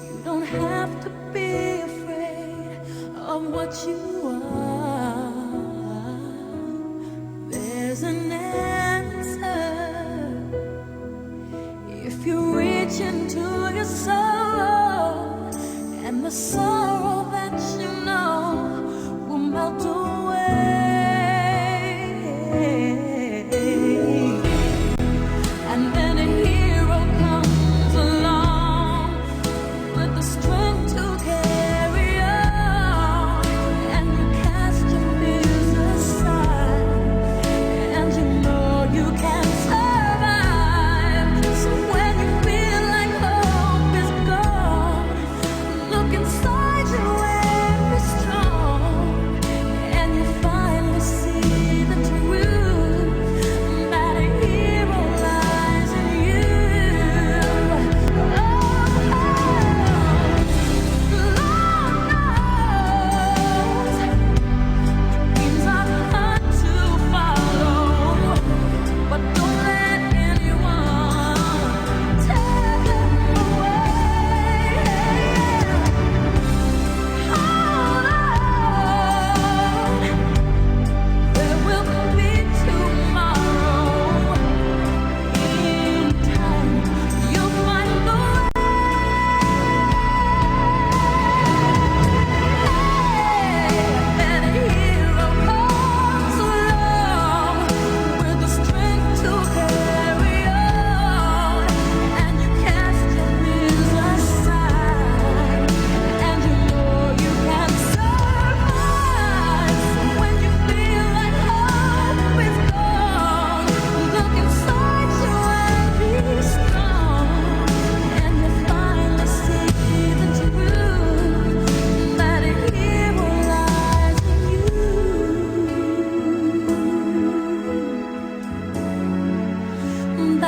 You don't have to be afraid of what you are. There's an answer if you reach into your soul, and the sorrow that you know will melt away. And then a hero comes along with the strength to carry on, and you cast your fears aside, and you know you can survive. So when you feel like hope is gone, look in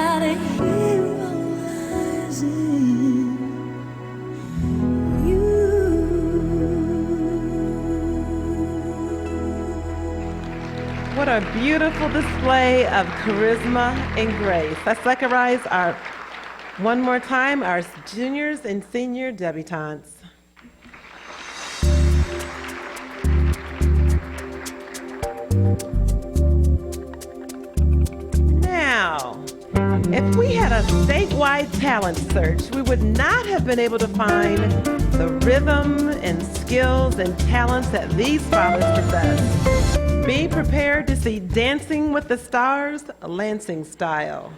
got a hero lies in you. What a beautiful display of charisma and grace. Let's recognize one more time, our juniors and senior debutantes. Now, if we had a statewide talent search, we would not have been able to find the rhythm and skills and talents that these fathers possess. Be prepared to see Dancing with the Stars, Lansing style.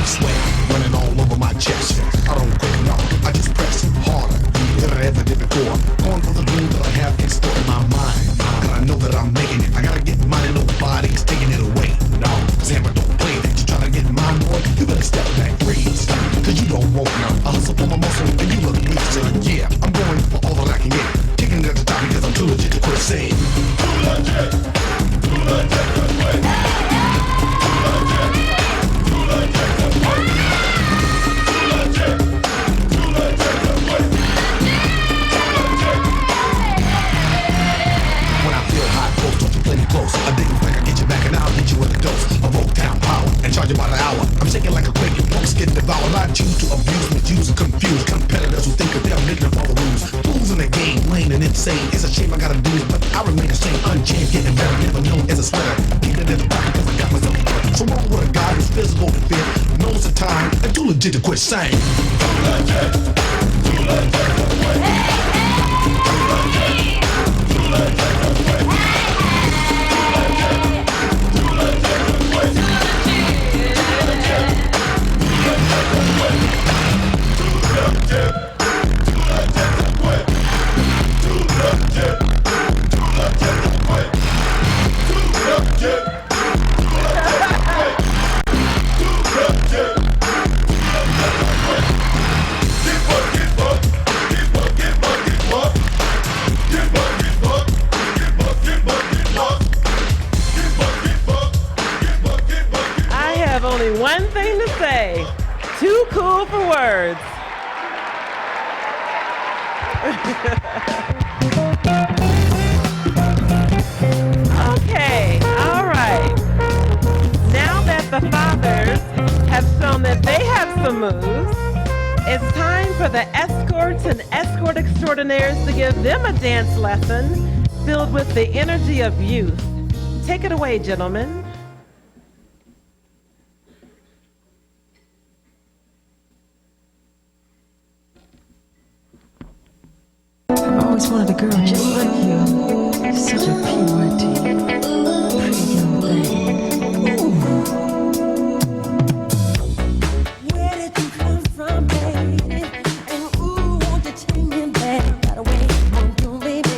Sweat running all over my chest. I don't quit, no, I just press harder than I ever did before. Going for the dream that I have in store in my mind. Cause I know that I'm making it. I gotta get mine and nobody's taking it away. No, cause Hammer don't play that. You try to get mine, boy, you better step back, freeze. Cause you don't want none. I hustle for my muscle and you look weak, son. Yeah, I'm going for all that I can get. Kicking it at the top because I'm too legit to quit saying. Too legit, too legit to quit. Too legit, too legit to quit. Too legit, too legit to quit. When I feel hot, folks, don't you play me close. I dig like I get you back and I'll hit you with a dose of Old Town power and charge you by the hour. I'm shaking like a quake and folks get devoured. I choose to abuse, misuse, and confuse competitors who think that they're making up all the rules. Fools in the game, lame and insane. It's a shame I gotta do it, but I remain the same, unchanged, getting better, never known as a sweater. Keep it at the top because I got myself covered. So wrong with a guy who's physical and fit, knows the time, and too legit to quit saying. Too legit, too legit to quit. Too legit, too legit to quit. Only one thing to say. Too cool for words. Okay, all right. Now that the fathers have shown that they have some moves, it's time for the escorts and escort extraordinaires to give them a dance lesson filled with the energy of youth. Take it away, gentlemen. I always wanted a girl just like you. Such a pretty young thing. Where did you come from, baby? And ooh, won't you take me back? Got away, won't you, baby?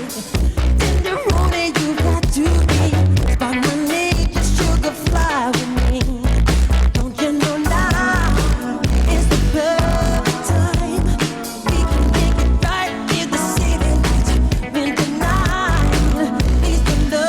Did you want it? You got to be. By my name, just sugar fly with me. Don't you know now is the perfect time? We can make it right. If the city lights been denied, please don't love.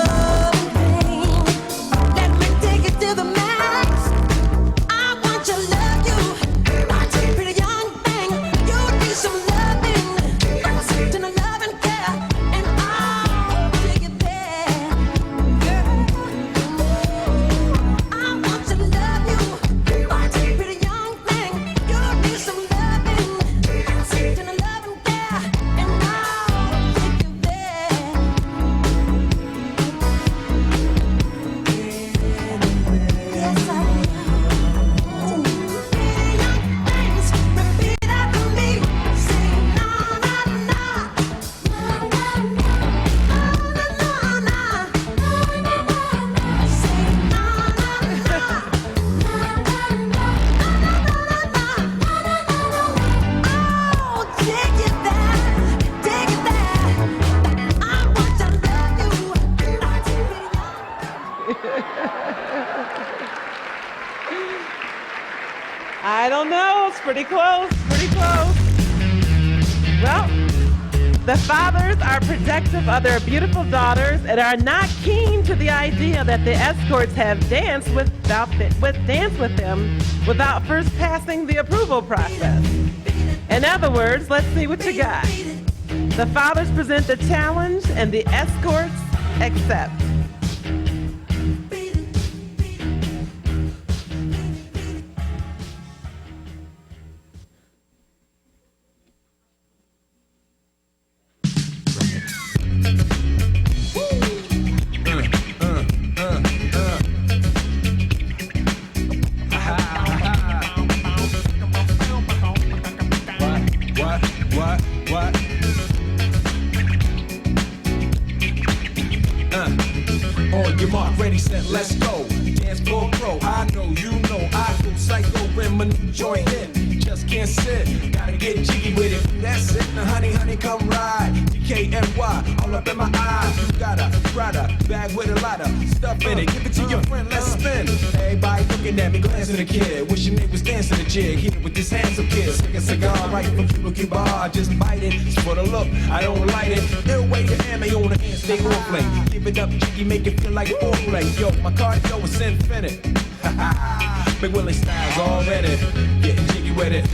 I don't know. It's pretty close. Pretty close. Well, the fathers are protective of their beautiful daughters and are not keen to the idea that the escorts have danced with them without first passing the approval process. In other words, let's see what you got. The fathers present the challenge and the escorts accept. On your mark, ready, set, let's go. Dance floor pro, I know, you know, I go psycho when my new joint hit. Just can't sit, gotta get jiggy with it. That's it, now honey, honey, come ride. DKNY, all up in my eyes. You got a Prada bag with a lot of stuff in it. Give it to your friend, let's spin. Everybody looking at me, glancing at the kid. Wishing they was dancing the jig here with this handsome kid. Stick a cigar right from Cuba Cuba, just bite it. It's for the look, I don't light it. They'll wait to hand me on the hand, stay on play. Give it up, jiggy, make it feel like foreplay. Yo, my cardio is infinite. Big Willie style's already getting jiggy with it.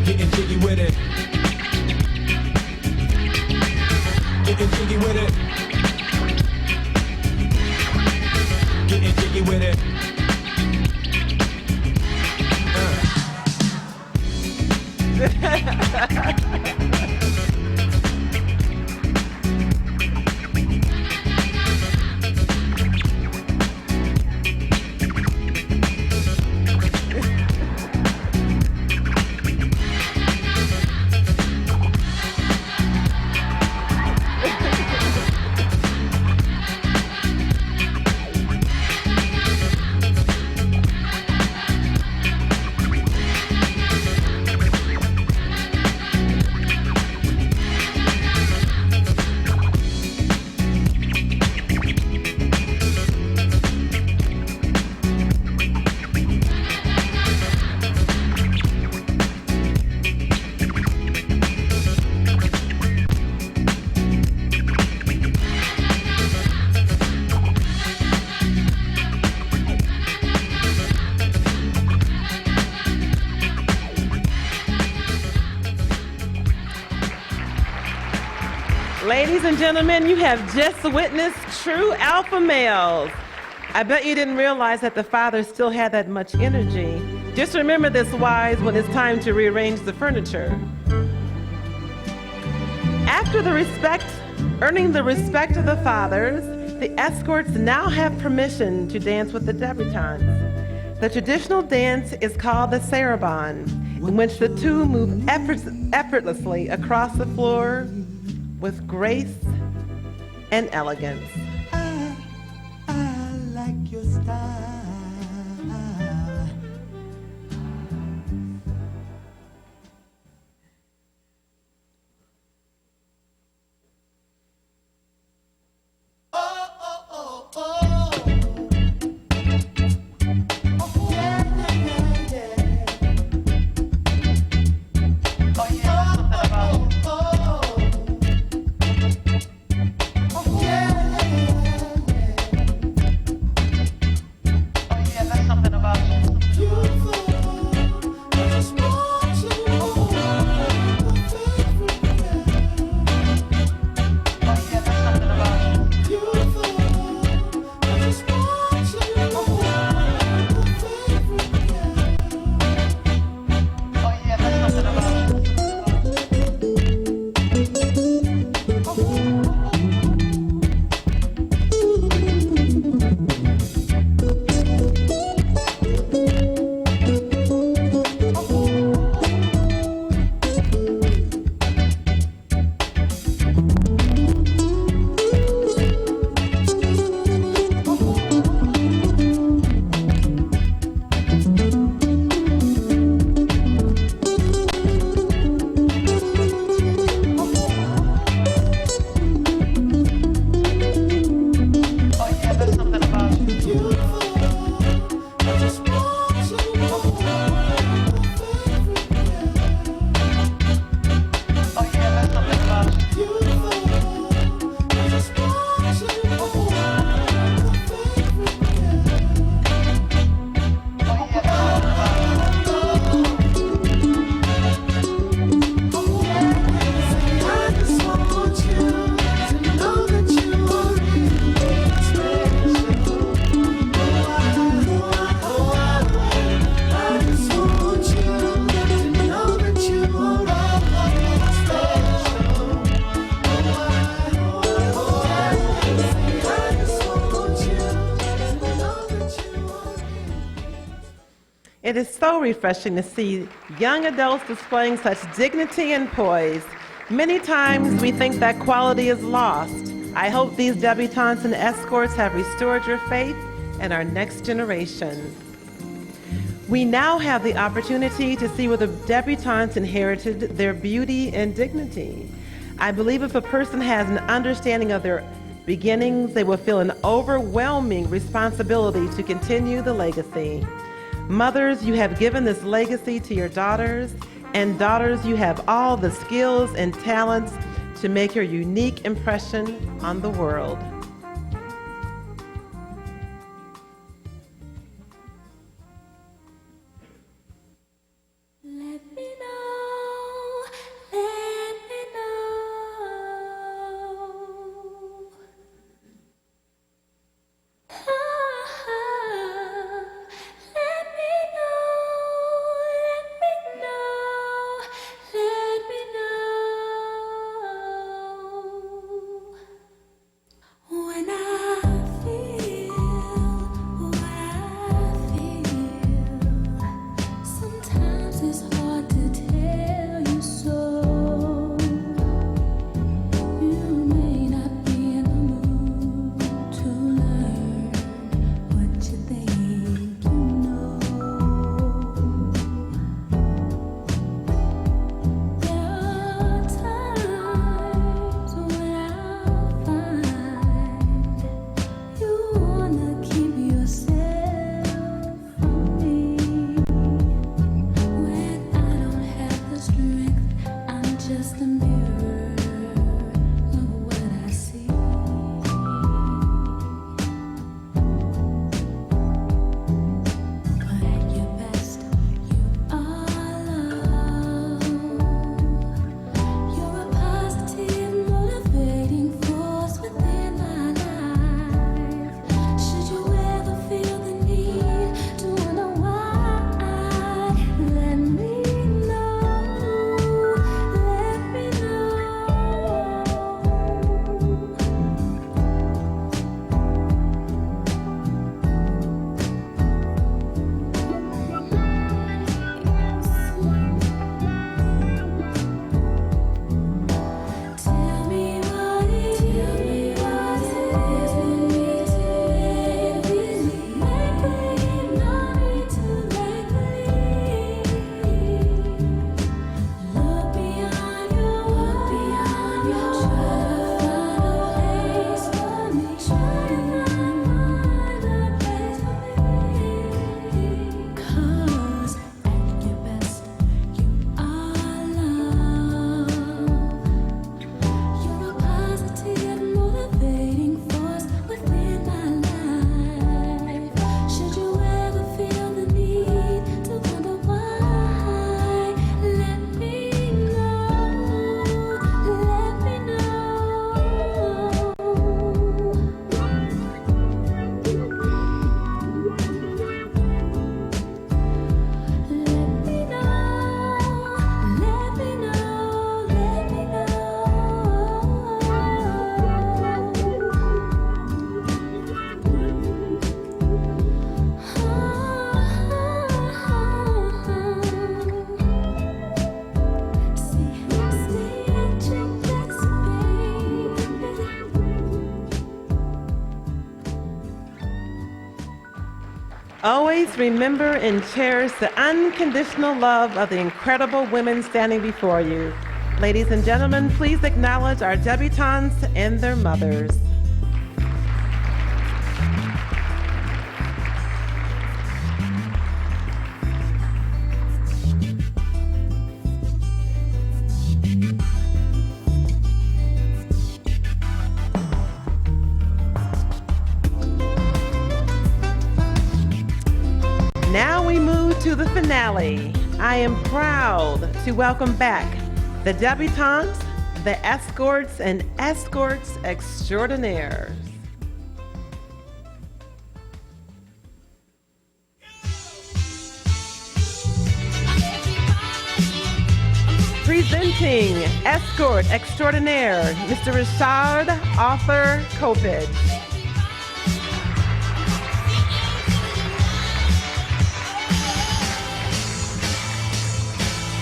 Getting jiggy with it. Getting jiggy with it. Getting jiggy with it. Ladies and gentlemen, you have just witnessed true alpha males. I bet you didn't realize that the fathers still had that much energy. Just remember this, wives, when it's time to rearrange the furniture. After earning the respect of the fathers, the escorts now have permission to dance with the debutantes. The traditional dance is called the saraband, in which the two move effortlessly across the floor with grace and elegance. I like your style. Yeah. It is so refreshing to see young adults displaying such dignity and poise. Many times we think that quality is lost. I hope these debutantes and escorts have restored your faith in our next generation. We now have the opportunity to see where the debutantes inherited their beauty and dignity. I believe if a person has an understanding of their beginnings, they will feel an overwhelming responsibility to continue the legacy. Mothers, you have given this legacy to your daughters, and daughters, you have all the skills and talents to make your unique impression on the world. Always remember and cherish the unconditional love of the incredible women standing before you. Ladies and gentlemen, please acknowledge our debutantes and their mothers. Now we move to the finale. I am proud to welcome back the debutantes, the escorts, and escorts extraordinaires. Presenting escort extraordinaire, Mr. Richard Arthur Kopich.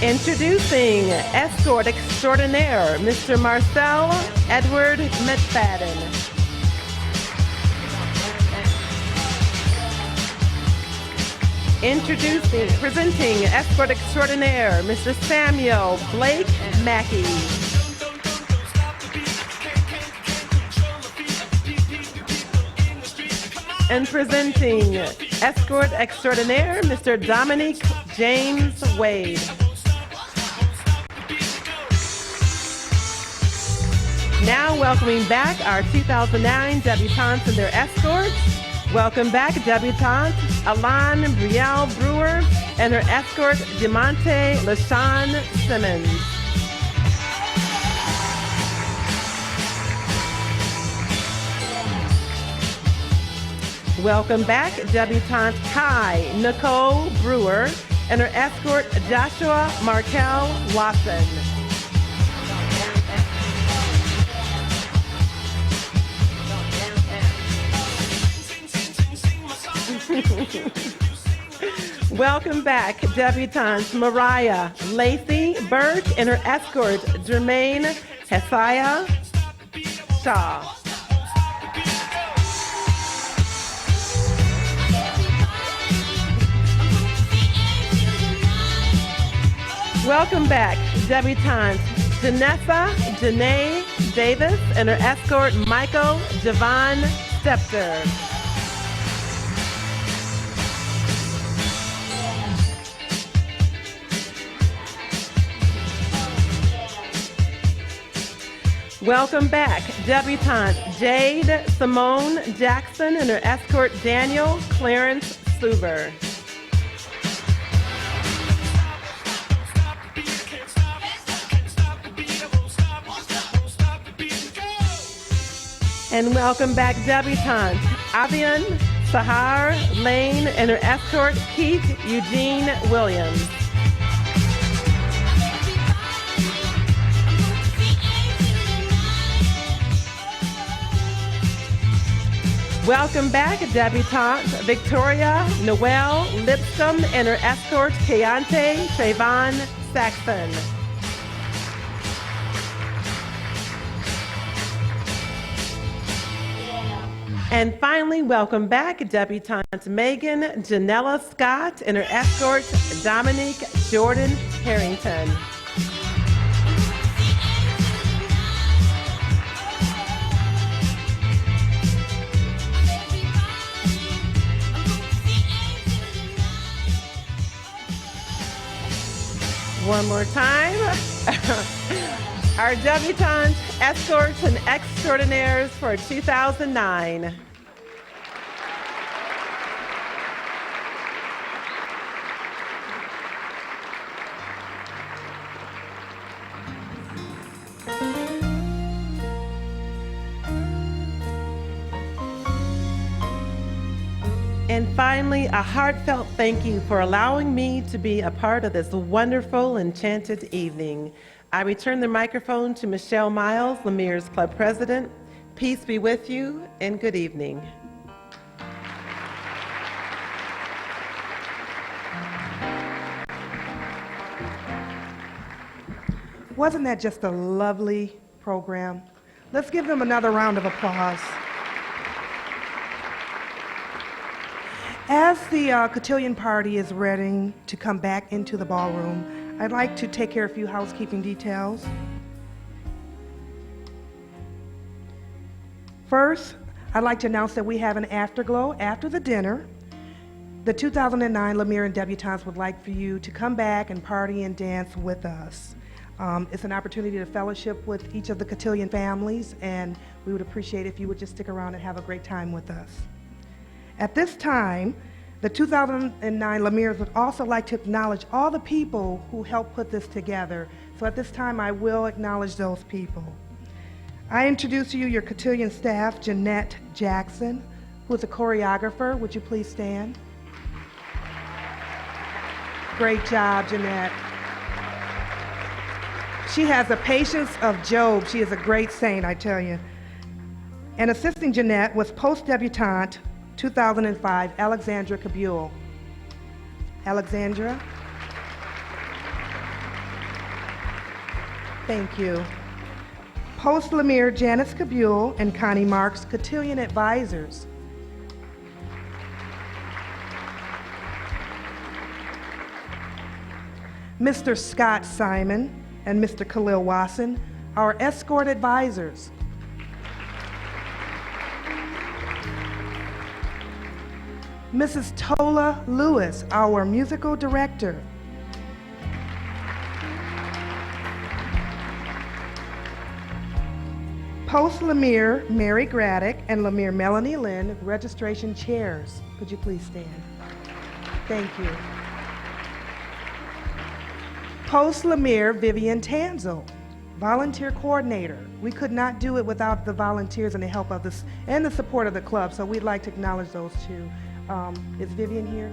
Introducing Escort Extraordinaire, Mr. Marcel Edward McFadden. Presenting Escort Extraordinaire, Mr. Samuel Blake Mackey. And presenting Escort Extraordinaire, Mr. Dominique James Wade. Now welcoming back our 2009 debutantes and their escorts. Welcome back debutante Alan Brielle Brewer and her escort Demonte LaShawn Simmons. Welcome back debutante Kai Nicole Brewer and her escort Joshua Markel Watson. Welcome back debutantes Mariah Lacey Burke and her escort Jermaine Hesiah Shaw. Welcome back debutantes Janessa Janae Davis and her escort Michael Javon Stepter. Welcome back, debutante Jade Simone Jackson and her escort Daniel Clarence Suber. And welcome back, debutante Avian Sahar Lane and her escort Keith Eugene Williams. Welcome back, debutante Victoria Noel Lipscomb and her escort Keontae Trayvon Saxon. And finally, welcome back, debutante Megan Janella Scott and her escort Dominique Jordan Harrington. One more time. Our debutantes, escorts, and extraordinaires for 2009. And finally, a heartfelt thank you for allowing me to be a part of this wonderful, enchanted evening. I return the microphone to Michelle Miles, Lemire's club president. Peace be with you, and good evening. Wasn't that just a lovely program? Let's give them another round of applause. As the cotillion party is ready to come back into the ballroom, I'd like to take care of a few housekeeping details. First, I'd like to announce that we have an afterglow after the dinner. The 2009 Lemire and Debutantes would like for you to come back and party and dance with us. It's an opportunity to fellowship with each of the cotillion families, and we would appreciate if you would just stick around and have a great time with us. At this time, the 2009 Lemires would also like to acknowledge all the people who helped put this together. So at this time, I will acknowledge those people. I introduce to you your cotillion staff, Jeanette Jackson, who is a choreographer. Would you please stand? Great job, Jeanette. She has the patience of Job. She is a great saint, I tell you. And assisting Jeanette was post-debutante 2005, Alexandra Cabule. Alexandra. Thank you. Post Lemire, Janice Cabule, and Connie Marks, Cotillion Advisors. Mr. Scott Simon and Mr. Khalil Wasson, our escort advisors. Mrs. Tola Lewis, our musical director. Post Lemire, Mary Graddick, and Lemire Melanie Lynn, registration chairs. Could you please stand? Thank you. Post Lemire, Vivian Tanzel, volunteer coordinator. We could not do it without the volunteers and the help of this and the support of the club, so we'd like to acknowledge those two. Is Vivian here?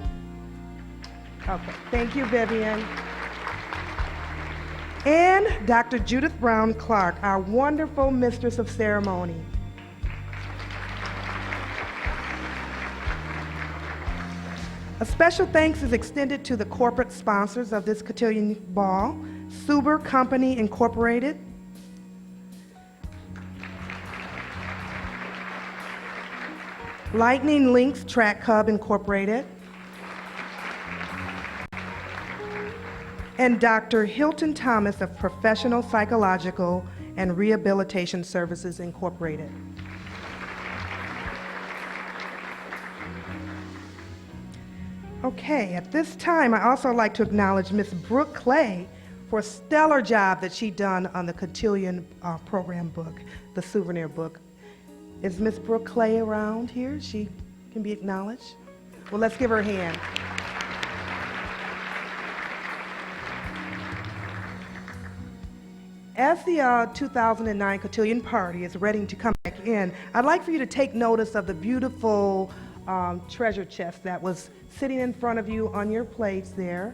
Okay, thank you, Vivian. And Dr. Judith Brown Clark, our wonderful mistress of ceremony. A special thanks is extended to the corporate sponsors of this cotillion ball, Suber Company Incorporated, Lightning Links Track Hub Incorporated, and Dr. Hilton Thomas of Professional Psychological and Rehabilitation Services Incorporated. Okay, at this time, I also like to acknowledge Miss Brooke Clay for a stellar job that she done on the Cotillion program book, the souvenir book. Is Miss Brooke Clay around here? She can be acknowledged. Well, let's give her a hand. As the 2009 Cotillion Party is ready to come back in, I'd like for you to take notice of the beautiful treasure chest that was sitting in front of you on your plates there.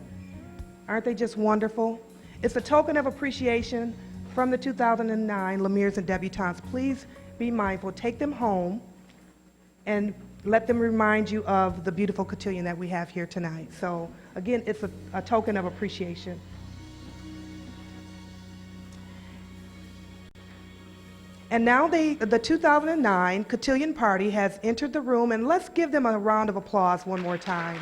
Aren't they just wonderful? It's a token of appreciation from the 2009 Lemires and Debutantes. Please be mindful, take them home, and let them remind you of the beautiful cotillion that we have here tonight. So again, it's a token of appreciation. And now the 2009 Cotillion Party has entered the room, and let's give them a round of applause one more time.